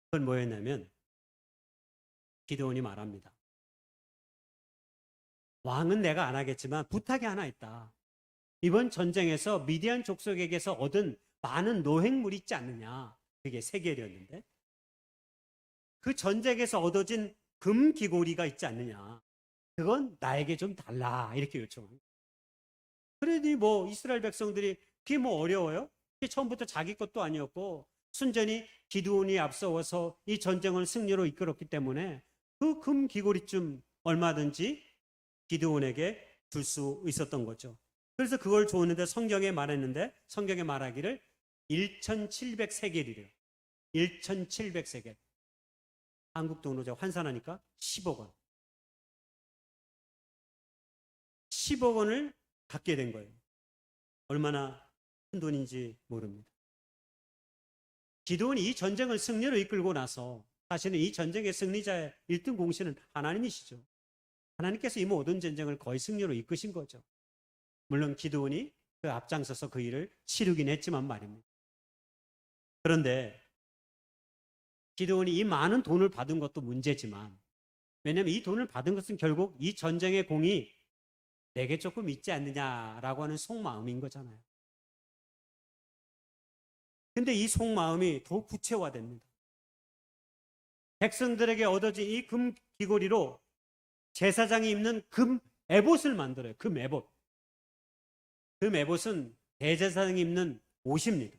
그건 뭐였냐면 기드온이 말합니다. 왕은 내가 안 하겠지만 부탁이 하나 있다. 이번 전쟁에서 미디안 족속에게서 얻은 많은 노획물이 있지 않느냐. 그게 세겔이었는데 그 전쟁에서 얻어진 금 귀고리가 있지 않느냐. 그건 나에게 좀 달라. 이렇게 요청합니다. 그러니 뭐 이스라엘 백성들이 그게 뭐 어려워요? 그게 처음부터 자기 것도 아니었고 순전히 기드온이 앞서워서 이 전쟁을 승리로 이끌었기 때문에 그 금 귀고리쯤 얼마든지 기드온에게 줄 수 있었던 거죠. 그래서 그걸 줬는데 성경에 말했는데 성경에 말하기를 1,700세겔이래요. 1,700세겔. 한국 돈으로 제가 환산하니까 10억 원. 10억 원을 갖게 된 거예요. 얼마나 큰 돈인지 모릅니다. 기드온이 이 전쟁을 승리로 이끌고 나서 사실은 이 전쟁의 승리자의 1등 공신은 하나님이시죠. 하나님께서 이 모든 전쟁을 거의 승리로 이끄신 거죠. 물론 기드온이 그 앞장서서 그 일을 치르긴 했지만 말입니다. 그런데 기드온이 이 많은 돈을 받은 것도 문제지만 왜냐하면 이 돈을 받은 것은 결국 이 전쟁의 공이 내게 조금 있지 않느냐라고 하는 속마음인 거잖아요. 근데 이 속마음이 더 구체화됩니다. 백성들에게 얻어진 이 금 귀고리로 제사장이 입는 금 에봇을 만들어요. 금 에봇. 금 에봇은 대제사장이 입는 옷입니다.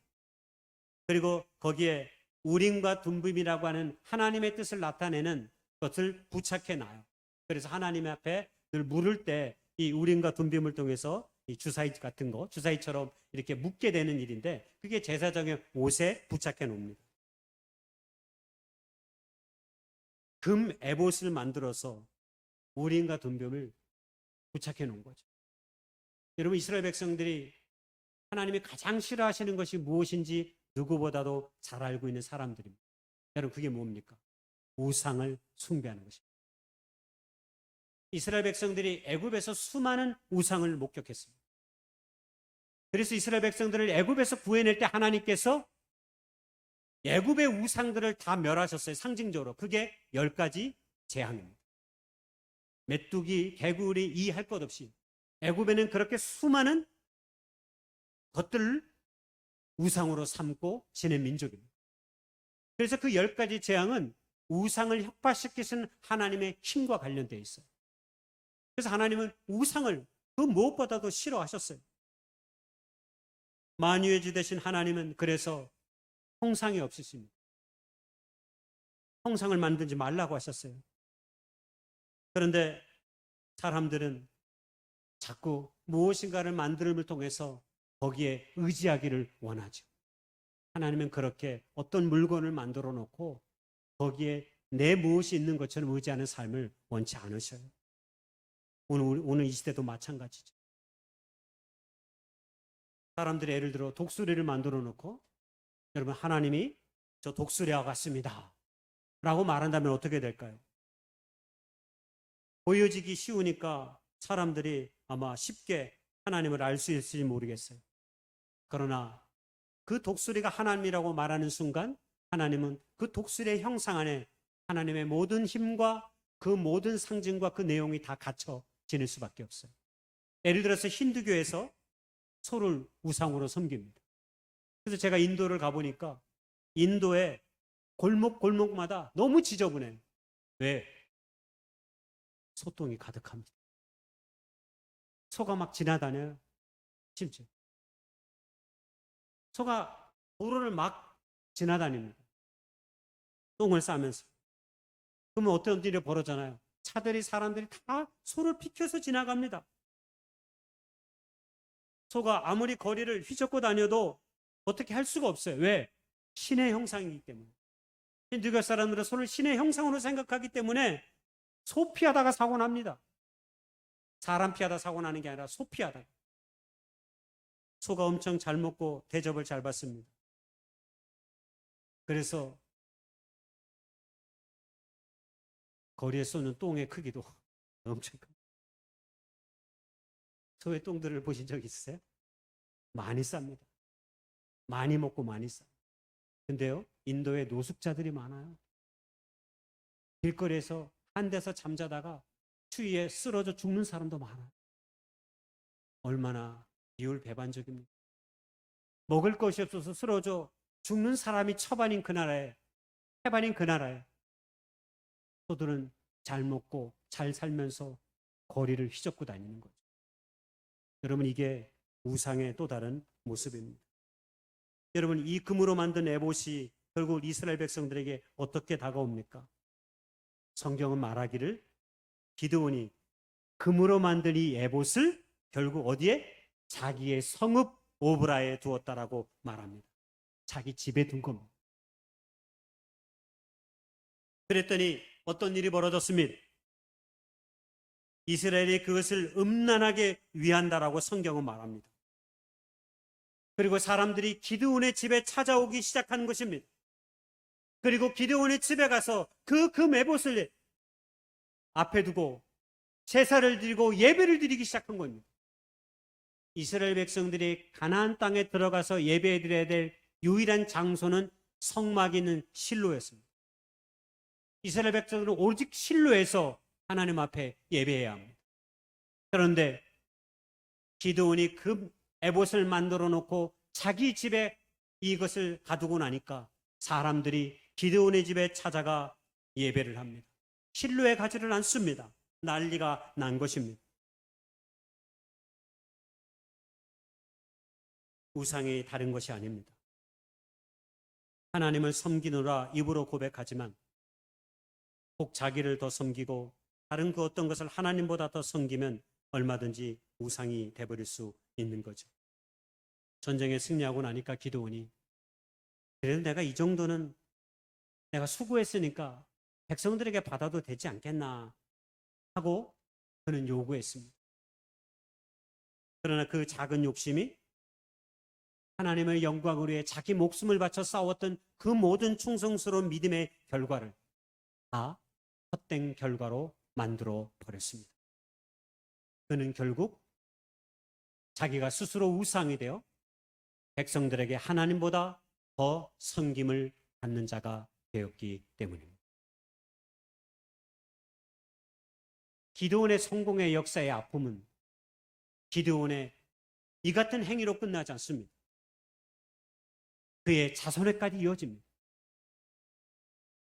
그리고 거기에 우림과 둠빔이라고 하는 하나님의 뜻을 나타내는 것을 부착해 놔요. 그래서 하나님 앞에 늘 물을 때 이 우림과 둠빔을 통해서 이 주사위 같은 거, 주사위처럼 이렇게 묶게 되는 일인데 그게 제사장의 옷에 부착해 놓습니다. 금 에봇을 만들어서 우림과 둠빔을 부착해 놓은 거죠. 여러분 이스라엘 백성들이 하나님이 가장 싫어하시는 것이 무엇인지 누구보다도 잘 알고 있는 사람들입니다. 여러분 그게 뭡니까? 우상을 숭배하는 것입니다. 이스라엘 백성들이 애굽에서 수많은 우상을 목격했습니다. 그래서 이스라엘 백성들을 애굽에서 구해낼 때 하나님께서 애굽의 우상들을 다 멸하셨어요. 상징적으로. 그게 10가지 재앙입니다. 메뚜기, 개구리, 이 할 것 없이 애굽에는 그렇게 수많은 것들을 우상으로 삼고 지낸 민족입니다. 그래서 그 10가지 재앙은 우상을 혁파시키신 하나님의 힘과 관련되어 있어요. 그래서 하나님은 우상을 그 무엇보다도 싫어하셨어요. 만유의 주 되신 하나님은 그래서 형상이 없으십니다. 형상을 만들지 말라고 하셨어요. 그런데 사람들은 자꾸 무엇인가를 만들음을 통해서 거기에 의지하기를 원하죠. 하나님은 그렇게 어떤 물건을 만들어 놓고 거기에 내 무엇이 있는 것처럼 의지하는 삶을 원치 않으셔요. 오늘 이 시대도 마찬가지죠. 사람들이 예를 들어 독수리를 만들어 놓고 여러분 하나님이 저 독수리와 같습니다 라고 말한다면 어떻게 될까요? 보여지기 쉬우니까 사람들이 아마 쉽게 하나님을 알 수 있을지 모르겠어요. 그러나 그 독수리가 하나님이라고 말하는 순간 하나님은 그 독수리의 형상 안에 하나님의 모든 힘과 그 모든 상징과 그 내용이 다 갇혀 지낼 수밖에 없어요. 예를 들어서 힌두교에서 소를 우상으로 섬깁니다. 그래서 제가 인도를 가보니까 인도의 골목마다 너무 지저분해요. 왜? 소똥이 가득합니다. 소가 막 지나다녀요. 심지어 소가 도로를 막 지나다닙니다. 똥을 싸면서. 그러면 어떤 일이 벌어지나요? 차들이 사람들이 다 소를 비켜서 지나갑니다. 소가 아무리 거리를 휘젓고 다녀도 어떻게 할 수가 없어요. 왜? 신의 형상이기 때문에. 힌두교 사람들은 소를 신의 형상으로 생각하기 때문에 소 피하다가 사고 납니다. 사람 피하다 사고 나는 게 아니라 소 피하다가. 소가 엄청 잘 먹고 대접을 잘 받습니다. 그래서 거리에 쏘는 똥의 크기도 엄청 큽니다. 소의 똥들을 보신 적 있으세요? 많이 쌉니다. 많이 먹고 많이 싸요. 근데요, 인도에 노숙자들이 많아요. 길거리에서 한 데서 잠자다가 추위에 쓰러져 죽는 사람도 많아요. 얼마나 비율배반적입니까? 먹을 것이 없어서 쓰러져 죽는 사람이 처반인 그 나라에, 해반인 그 나라에 소들은 잘 먹고 잘 살면서 거리를 휘젓고 다니는 거죠. 여러분, 이게 우상의 또 다른 모습입니다. 여러분, 이 금으로 만든 에봇이 결국 이스라엘 백성들에게 어떻게 다가옵니까? 성경은 말하기를 기드온이 금으로 만든 이 에봇을 결국 어디에? 자기의 성읍 오브라에 두었다라고 말합니다. 자기 집에 둔 겁니다. 그랬더니 어떤 일이 벌어졌습니다. 이스라엘이 그것을 음란하게 위한다라고 성경은 말합니다. 그리고 사람들이 기드온의 집에 찾아오기 시작한 것입니다. 그리고 기드온의 집에 가서 그 금 에봇을 앞에 두고 제사를 드리고 예배를 드리기 시작한 겁니다. 이스라엘 백성들이 가나안 땅에 들어가서 예배 드려야 될 유일한 장소는 성막이 있는 실로였습니다. 이스라엘 백성들은 오직 실로에서 하나님 앞에 예배해야 합니다. 그런데 기드온이 그 에봇을 만들어 놓고 자기 집에 이것을 가두고 나니까 사람들이 기드온의 집에 찾아가 예배를 합니다. 실로에 가지를 않습니다. 난리가 난 것입니다. 우상이 다른 것이 아닙니다. 하나님을 섬기느라 입으로 고백하지만 꼭 자기를 더 섬기고 다른 그 어떤 것을 하나님보다 더 섬기면 얼마든지 우상이 돼버릴 수 있는 거죠. 전쟁에 승리하고 나니까 기드온이 그래도 내가 이 정도는 내가 수고했으니까 백성들에게 받아도 되지 않겠나 하고 그는 요구했습니다. 그러나 그 작은 욕심이 하나님의 영광을 위해 자기 목숨을 바쳐 싸웠던 그 모든 충성스러운 믿음의 결과를 다 헛된 결과로 만들어 버렸습니다. 그는 결국 자기가 스스로 우상이 되어 백성들에게 하나님보다 더 섬김을 받는 자가 되었기 때문입니다. 기드온의 성공의 역사의 아픔은 기드온의 이 같은 행위로 끝나지 않습니다. 그의 자손에까지 이어집니다.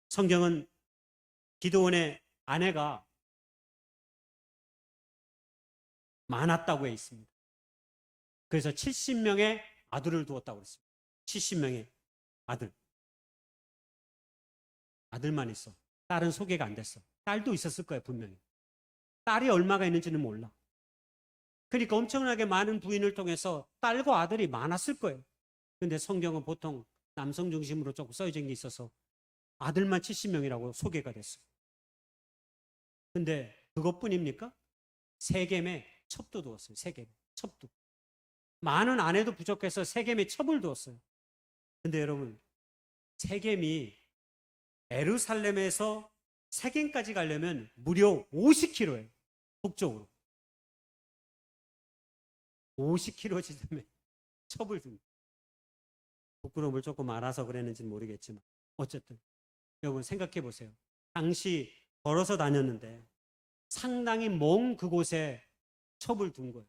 성경은 기드온의 아내가 많았다고 해 있습니다. 그래서 70명의 아들을 두었다고 했습니다. 70명의 아들. 아들만 있어. 딸은 소개가 안 됐어. 딸도 있었을 거예요, 분명히. 딸이 얼마가 있는지는 몰라. 그러니까 엄청나게 많은 부인을 통해서 딸과 아들이 많았을 거예요. 근데 성경은 보통 남성 중심으로 조금 써진 게 있어서 아들만 70명이라고 소개가 됐어요. 근데 그것뿐입니까? 세겜에 첩도 두었어요. 세겜에 첩도. 많은 아내도 부족해서 세겜에 첩을 두었어요. 근데 여러분, 세겜이 예루살렘에서 세겜까지 가려면 무려 50km예요. 북쪽으로. 50km 지점에 첩을 둔 거예요. 부끄러움을 조금 알아서 그랬는지는 모르겠지만 어쨌든 여러분 생각해 보세요. 당시 걸어서 다녔는데 상당히 먼 그곳에 첩을 둔 거예요.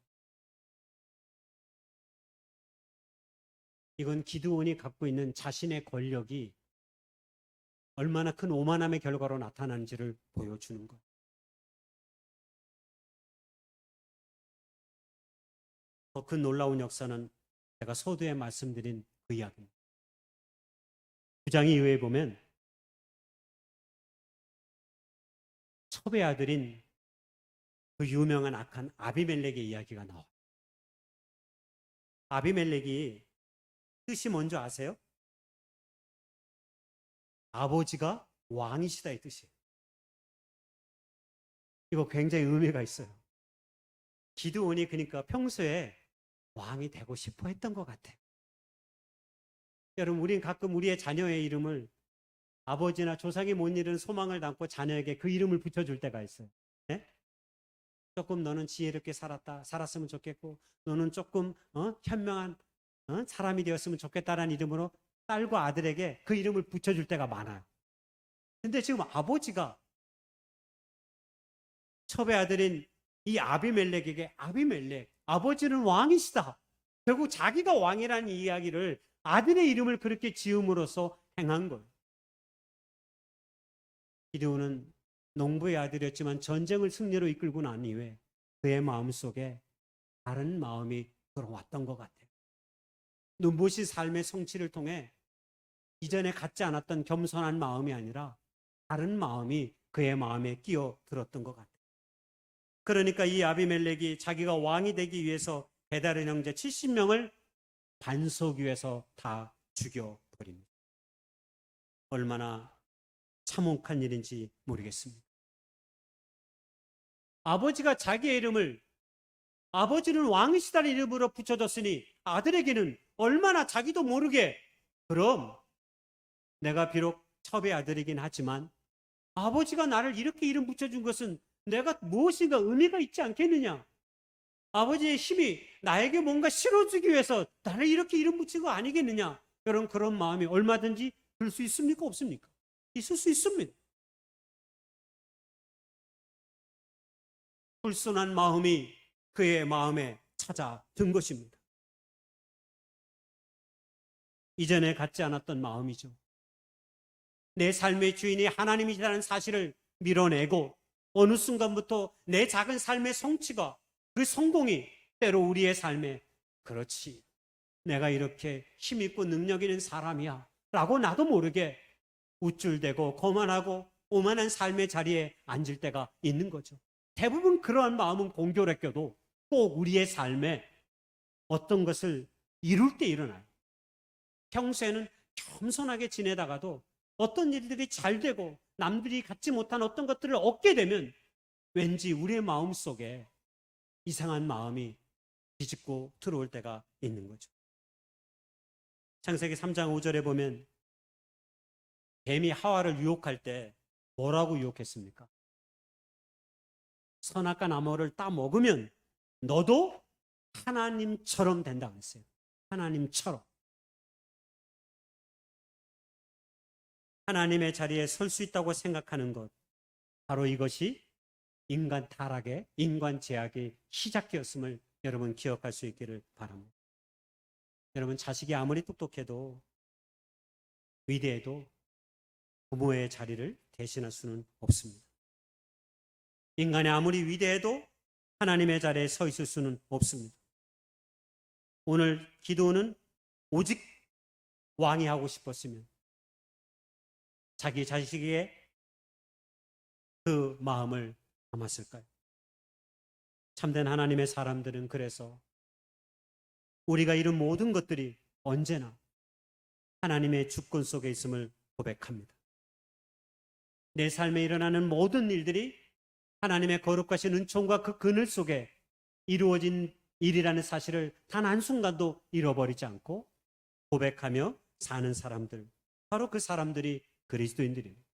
이건 기드온이 갖고 있는 자신의 권력이 얼마나 큰 오만함의 결과로 나타나는지를 보여주는 거예요. 더 큰 놀라운 역사는 제가 서두에 말씀드린 그 이야기입니다. 9장 이후에 보면 첩의 아들인 그 유명한 악한 아비멜렉의 이야기가 나와요. 아비멜렉이 뜻이 뭔지 아세요? 아버지가 왕이시다 이 뜻이에요. 이거 굉장히 의미가 있어요. 기드온이 그러니까 평소에 왕이 되고 싶어 했던 것 같아요. 여러분, 우린 가끔 우리의 자녀의 이름을 아버지나 조상이 못 이루는 소망을 담고 자녀에게 그 이름을 붙여줄 때가 있어요. 예? 조금 너는 지혜롭게 살았으면 좋겠고, 너는 조금 현명한 사람이 되었으면 좋겠다라는 이름으로 딸과 아들에게 그 이름을 붙여줄 때가 많아요. 근데 지금 아버지가 첩의 아들인 이 아비멜렉에게 아비멜렉, 아버지는 왕이시다. 결국 자기가 왕이라는 이야기를 아들의 이름을 그렇게 지음으로써 행한 거예요. 기드온은 농부의 아들이었지만 전쟁을 승리로 이끌고 난 이후에 그의 마음속에 다른 마음이 들어왔던 것 같아요. 눈부신 삶의 성취를 통해 이전에 갖지 않았던 겸손한 마음이 아니라 다른 마음이 그의 마음에 끼어들었던 것 같아요. 그러니까 이 아비멜렉이 자기가 왕이 되기 위해서 베다른 형제 70명을 반석 위에서 다 죽여버립니다. 얼마나 참혹한 일인지 모르겠습니다. 아버지가 자기의 이름을 아버지는 왕이시다는 이름으로 붙여줬으니 아들에게는 얼마나 자기도 모르게 그럼 내가 비록 첩의 아들이긴 하지만 아버지가 나를 이렇게 이름 붙여준 것은 내가 무엇인가 의미가 있지 않겠느냐. 아버지의 힘이 나에게 뭔가 실어주기 위해서 나를 이렇게 이름 붙인 거 아니겠느냐. 여러분 그런 마음이 얼마든지 들 수 있습니까? 없습니까? 있을 수 있습니다. 불순한 마음이 그의 마음에 찾아든 것입니다. 이전에 갖지 않았던 마음이죠. 내 삶의 주인이 하나님이시라는 사실을 밀어내고 어느 순간부터 내 작은 삶의 성취가 그 성공이 때로 우리의 삶에 그렇지 내가 이렇게 힘있고 능력 있는 사람이야 라고 나도 모르게 우쭐대고 거만하고 오만한 삶의 자리에 앉을 때가 있는 거죠. 대부분 그러한 마음은 공교롭게도 꼭 우리의 삶에 어떤 것을 이룰 때 일어나요. 평소에는 겸손하게 지내다가도 어떤 일들이 잘 되고 남들이 갖지 못한 어떤 것들을 얻게 되면 왠지 우리의 마음속에 이상한 마음이 비집고 들어올 때가 있는 거죠. 창세기 3장 5절에 보면 뱀이 하와를 유혹할 때 뭐라고 유혹했습니까? 선악과 나무를 따 먹으면 너도 하나님처럼 된다고 했어요. 하나님처럼. 하나님의 자리에 설 수 있다고 생각하는 것, 바로 이것이 인간 타락의, 인간 제약의 시작이었음을 여러분 기억할 수 있기를 바랍니다. 여러분 자식이 아무리 똑똑해도 위대해도 부모의 자리를 대신할 수는 없습니다. 인간이 아무리 위대해도 하나님의 자리에 서 있을 수는 없습니다. 오늘 기도는 오직 왕이 하고 싶었으면 자기 자식에게 그 마음을 담았을까요? 참된 하나님의 사람들은 그래서 우리가 이룬 모든 것들이 언제나 하나님의 주권 속에 있음을 고백합니다. 내 삶에 일어나는 모든 일들이 하나님의 거룩하신 은총과 그 그늘 속에 이루어진 일이라는 사실을 단 한순간도 잃어버리지 않고 고백하며 사는 사람들, 바로 그 사람들이 그리스도인들입니다.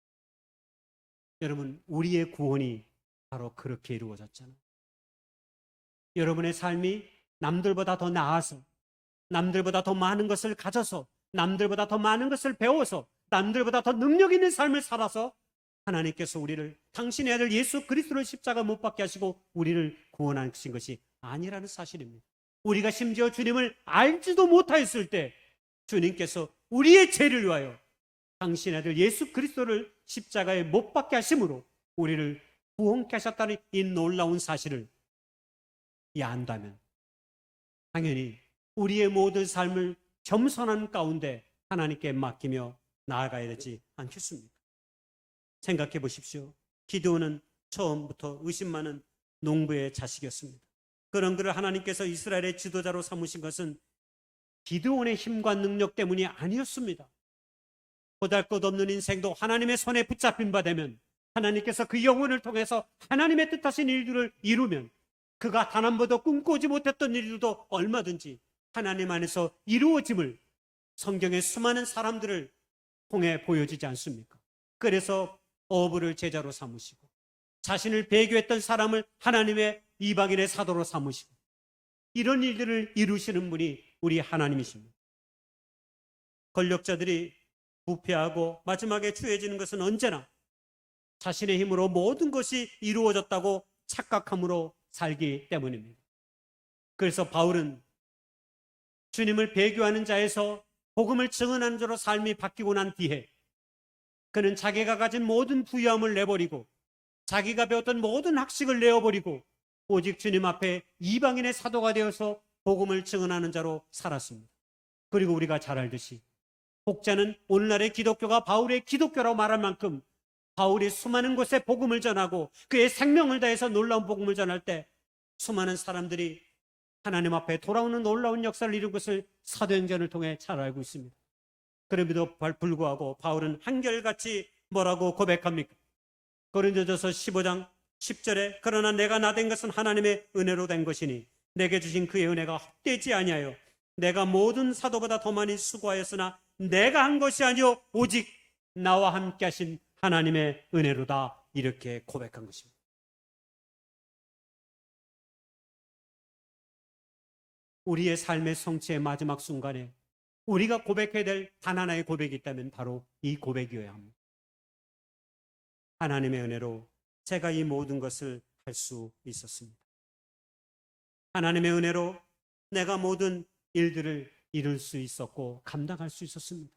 여러분, 우리의 구원이 바로 그렇게 이루어졌잖아요. 여러분의 삶이 남들보다 더 나아서, 남들보다 더 많은 것을 가져서, 남들보다 더 많은 것을 배워서, 남들보다 더 능력 있는 삶을 살아서 하나님께서 우리를 당신의 아들 예수 그리스도를 십자가 못 박게 하시고 우리를 구원하신 것이 아니라는 사실입니다. 우리가 심지어 주님을 알지도 못하였을 때 주님께서 우리의 죄를 위하여 당신의 아들 예수 그리스도를 십자가에 못 박게 하심으로 우리를 구원케 하셨다는 이 놀라운 사실을 안다면 당연히 우리의 모든 삶을 겸손한 가운데 하나님께 맡기며 나아가야 되지 않겠습니까? 생각해 보십시오. 기드온은 처음부터 의심 많은 농부의 자식이었습니다. 그런 그를 하나님께서 이스라엘의 지도자로 삼으신 것은 기드온의 힘과 능력 때문이 아니었습니다. 보잘것없는 인생도 하나님의 손에 붙잡힌 바 되면 하나님께서 그 영혼을 통해서 하나님의 뜻하신 일들을 이루면 그가 단 한 번도 꿈꾸지 못했던 일들도 얼마든지 하나님 안에서 이루어짐을 성경의 수많은 사람들을 통해 보여지지 않습니까? 그래서 어부를 제자로 삼으시고 자신을 배교했던 사람을 하나님의 이방인의 사도로 삼으시고 이런 일들을 이루시는 분이 우리 하나님이십니다. 권력자들이 부패하고 마지막에 추해지는 것은 언제나 자신의 힘으로 모든 것이 이루어졌다고 착각함으로 살기 때문입니다. 그래서 바울은 주님을 배교하는 자에서 복음을 증언하는 자로 삶이 바뀌고 난 뒤에 그는 자기가 가진 모든 부유함을 내버리고 자기가 배웠던 모든 학식을 내어버리고 오직 주님 앞에 이방인의 사도가 되어서 복음을 증언하는 자로 살았습니다. 그리고 우리가 잘 알듯이 혹자는 오늘날의 기독교가 바울의 기독교라고 말할 만큼 바울이 수많은 곳에 복음을 전하고 그의 생명을 다해서 놀라운 복음을 전할 때 수많은 사람들이 하나님 앞에 돌아오는 놀라운 역사를 이룬 것을 사도행전을 통해 잘 알고 있습니다. 그럼에도 불구하고 바울은 한결같이 뭐라고 고백합니까? 고린도전서 15장 10절에 그러나 내가 나된 것은 하나님의 은혜로 된 것이니 내게 주신 그의 은혜가 헛되지 아니하여 내가 모든 사도보다 더 많이 수고하였으나 내가 한 것이 아니요 오직 나와 함께 하신 하나님의 은혜로다, 이렇게 고백한 것입니다. 우리의 삶의 성취의 마지막 순간에 우리가 고백해야 될 단 하나의 고백이 있다면 바로 이 고백이어야 합니다. 하나님의 은혜로 제가 이 모든 것을 할 수 있었습니다. 하나님의 은혜로 내가 모든 일들을 이룰 수 있었고 감당할 수 있었습니다.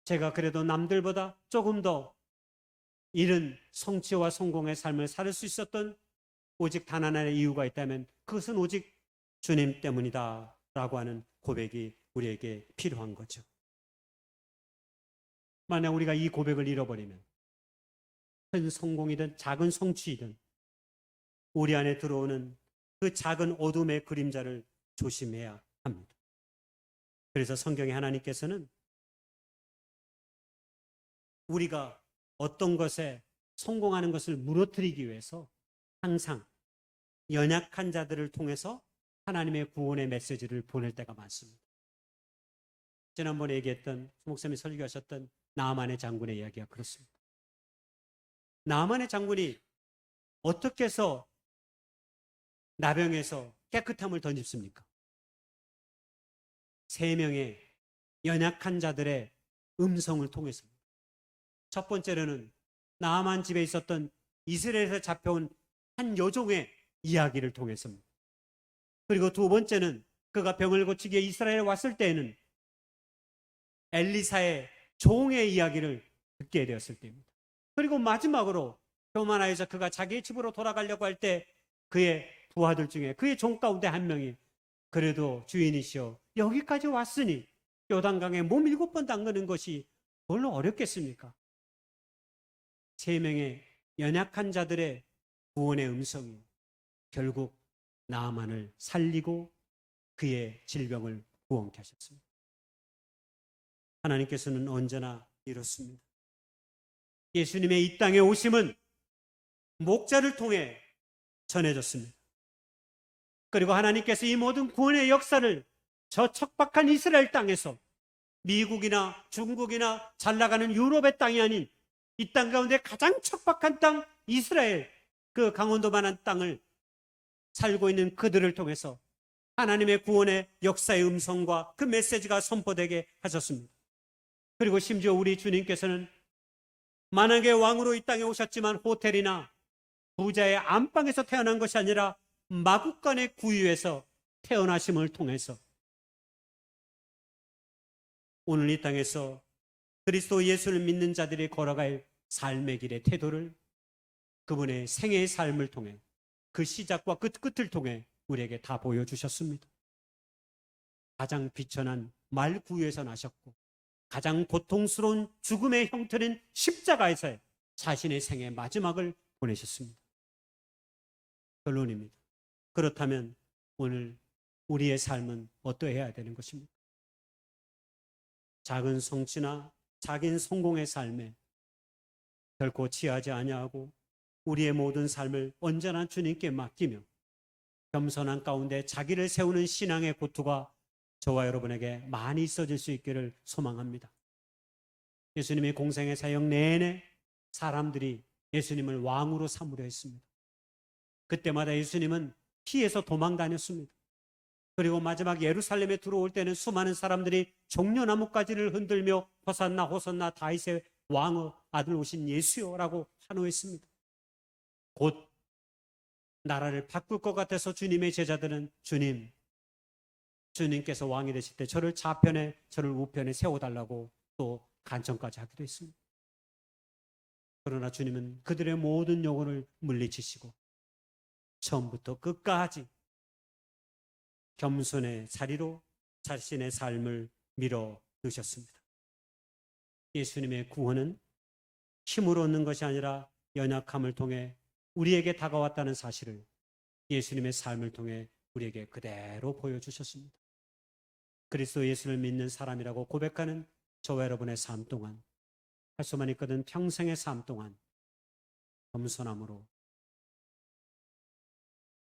제가 그래도 남들보다 조금 더 이른 성취와 성공의 삶을 살 수 있었던 오직 단 하나의 이유가 있다면 그것은 오직 주님 때문이다 라고 하는 고백이 우리에게 필요한 거죠. 만약 우리가 이 고백을 잃어버리면 큰 성공이든 작은 성취이든 우리 안에 들어오는 그 작은 어둠의 그림자를 조심해야 합니다. 그래서 성경에 하나님께서는 우리가 어떤 것에 성공하는 것을 무너뜨리기 위해서 항상 연약한 자들을 통해서 하나님의 구원의 메시지를 보낼 때가 많습니다. 지난번에 얘기했던 목사님이 설교하셨던 나아만의 장군의 이야기가 그렇습니다. 나아만의 장군이 어떻게 해서 나병에서 깨끗함을 던집습니까? 3명의 연약한 자들의 음성을 통해서입니다. 첫 번째로는 나아만 집에 있었던 이스라엘에서 잡혀온 한 여종의 이야기를 통해서입니다. 그리고 두 번째는 그가 병을 고치기 위해 이스라엘에 왔을 때에는 엘리사의 종의 이야기를 듣게 되었을 때입니다. 그리고 마지막으로 교만하여서 그가 자기의 집으로 돌아가려고 할 때 그의 부하들 중에 그의 종 가운데 한 명이 그래도 주인이시여 여기까지 왔으니 요단강에 몸 7번 담그는 것이 뭘로 어렵겠습니까? 3명의 연약한 자들의 구원의 음성이 결국 나아만을 살리고 그의 질병을 구원케 하셨습니다. 하나님께서는 언제나 이렇습니다. 예수님의 이 땅에 오심은 목자를 통해 전해졌습니다. 그리고 하나님께서 이 모든 구원의 역사를 저 척박한 이스라엘 땅에서 미국이나 중국이나 잘 나가는 유럽의 땅이 아닌 이 땅 가운데 가장 척박한 땅 이스라엘, 그 강원도만한 땅을 살고 있는 그들을 통해서 하나님의 구원의 역사의 음성과 그 메시지가 선포되게 하셨습니다. 그리고 심지어 우리 주님께서는 만왕의 왕으로 이 땅에 오셨지만 호텔이나 부자의 안방에서 태어난 것이 아니라 마국간의 구유에서 태어나심을 통해서 오늘 이 땅에서 그리스도 예수를 믿는 자들이 걸어갈 삶의 길의 태도를 그분의 생애의 삶을 통해 그 시작과 그 끝을 통해 우리에게 다 보여주셨습니다. 가장 비천한 말구유에서 나셨고 가장 고통스러운 죽음의 형태는 십자가에서 자신의 생의 마지막을 보내셨습니다. 결론입니다. 그렇다면 오늘 우리의 삶은 어떠해야 되는 것입니까? 작은 성취나 작은 성공의 삶에 결코 취하지 아니하고 우리의 모든 삶을 언제나 주님께 맡기며 겸손한 가운데 자기를 세우는 신앙의 고투가 저와 여러분에게 많이 있어질 수 있기를 소망합니다. 예수님의 공생의 사역 내내 사람들이 예수님을 왕으로 삼으려 했습니다. 그때마다 예수님은 피해서 도망 다녔습니다. 그리고 마지막 예루살렘에 들어올 때는 수많은 사람들이 종려나무가지를 흔들며 호산나 호산나 다윗의 왕의 아들 오신 예수여라고 환호했습니다. 곧 나라를 바꿀 것 같아서 주님의 제자들은 주님께서 왕이 되실 때 저를 좌편에 저를 우편에 세워달라고 또 간청까지 하기도 했습니다. 그러나 주님은 그들의 모든 요구를 물리치시고 처음부터 끝까지 겸손의 자리로 자신의 삶을 밀어 넣으셨습니다. 예수님의 구원은 힘으로 얻는 것이 아니라 연약함을 통해 우리에게 다가왔다는 사실을 예수님의 삶을 통해 우리에게 그대로 보여주셨습니다. 그리스도 예수를 믿는 사람이라고 고백하는 저와 여러분의 삶 동안 할 수만 있거든 평생의 삶 동안 겸손함으로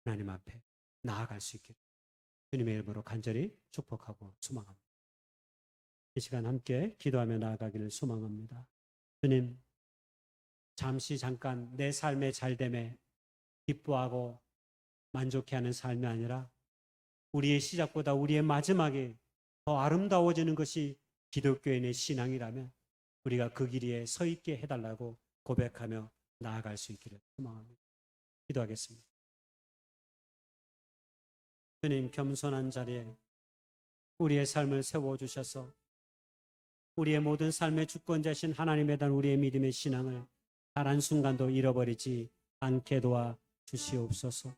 하나님 앞에 나아갈 수 있기를 주님의 이름으로 간절히 축복하고 소망합니다. 이 시간 함께 기도하며 나아가기를 소망합니다. 주님, 잠깐 내 삶의 잘됨에 기뻐하고 만족해하는 삶이 아니라 우리의 시작보다 우리의 마지막이 더 아름다워지는 것이 기독교인의 신앙이라면 우리가 그 길 위에 서 있게 해달라고 고백하며 나아갈 수 있기를 소망합니다. 기도하겠습니다. 주님, 겸손한 자리에 우리의 삶을 세워주셔서 우리의 모든 삶의 주권자신 하나님에 대한 우리의 믿음의 신앙을 단 한순간도 잃어버리지 않게 도와 주시옵소서.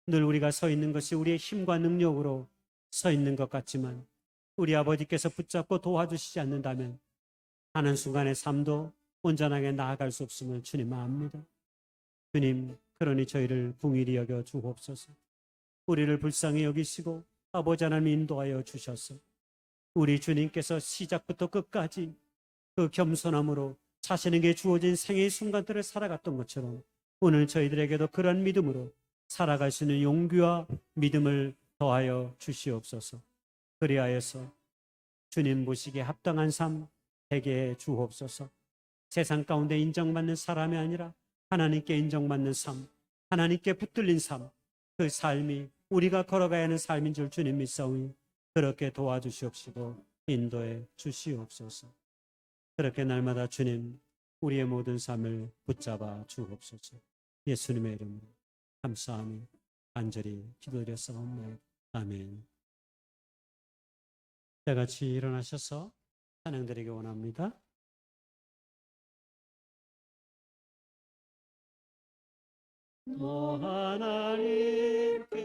늘 우리가 서 있는 것이 우리의 힘과 능력으로 서 있는 것 같지만 우리 아버지께서 붙잡고 도와주시지 않는다면 한 한순간의 삶도 온전하게 나아갈 수 없음을 주님 압니다. 주님, 그러니 저희를 긍휼히 여겨 주옵소서. 우리를 불쌍히 여기시고 아버지 하나님 인도하여 주셔서 우리 주님께서 시작부터 끝까지 그 겸손함으로 자신에게 주어진 생애의 순간들을 살아갔던 것처럼 오늘 저희들에게도 그런 믿음으로 살아갈 수 있는 용기와 믿음을 더하여 주시옵소서. 그리하여서 주님 보시기에 합당한 삶 되게 해 주옵소서. 세상 가운데 인정받는 사람이 아니라 하나님께 인정받는 삶, 하나님께 붙들린 삶, 그 삶이 우리가 걸어가야 하는 삶인 줄 주님 믿사오니 그렇게 도와주시옵시고 인도해 주시옵소서. 그렇게 날마다 주님 우리의 모든 삶을 붙잡아 주옵소서. 예수님의 이름으로 감사하며 간절히 기도드렸사옵나이다. 아멘. 다 같이 일어나셔서 찬양드리기 원합니다. 너 하나님께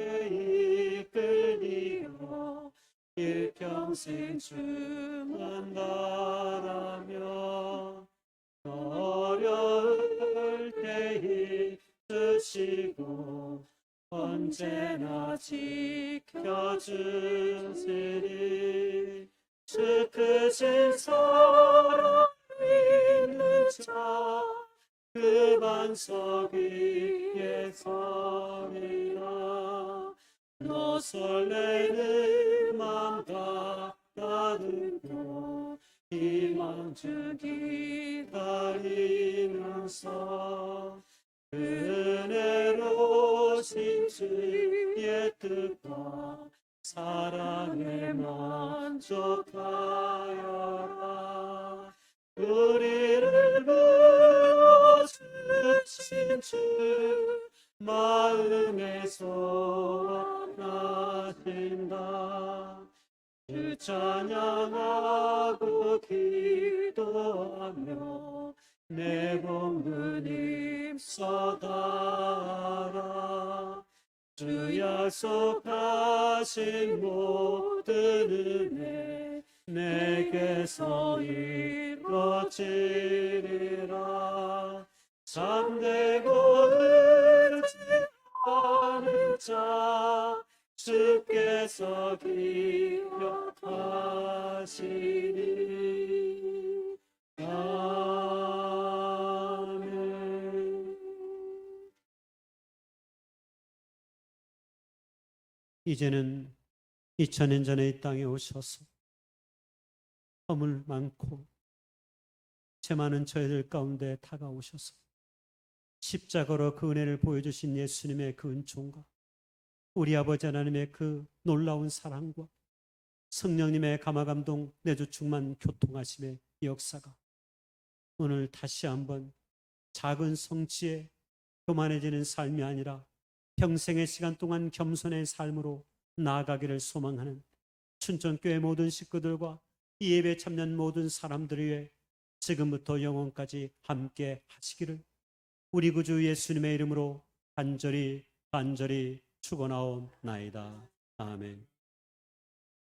이끌리어 일평생 충만하라며 어려울 때 있으시고 언제나 지켜주시니 주 크신 사랑 있는 자 그 반석 위에 서리라. 너 설레는 맘 가득도 희망 주 기다리면서 은혜로우신 주의 뜻과 사랑에 만족하여라. 우리를 불러주신 주 마음에 소원하신다. 주 찬양하고 기도하며 내 복문 입서다라. 주 약속하신 모든 은혜 내게서 이루어지리라. 잠들고 울지 않은 자 주께서 기억하시니. 아멘. 이제는 2000년 전에 이 땅에 오셔서 허물 많고 죄 많은 저희들 가운데 다가오셔서 십자가로 그 은혜를 보여주신 예수님의 그 은총과 우리 아버지 하나님의 그 놀라운 사랑과 성령님의 감화감동 내주 충만 교통하심의 역사가 오늘 다시 한번 작은 성취에 교만해지는 삶이 아니라 평생의 시간 동안 겸손의 삶으로 나아가기를 소망하는 춘천교회 모든 식구들과 이 예배 참여한 모든 사람들을 위해 지금부터 영원까지 함께 하시기를 우리 구주 예수님의 이름으로 간절히 축원하옵나이다. 아멘.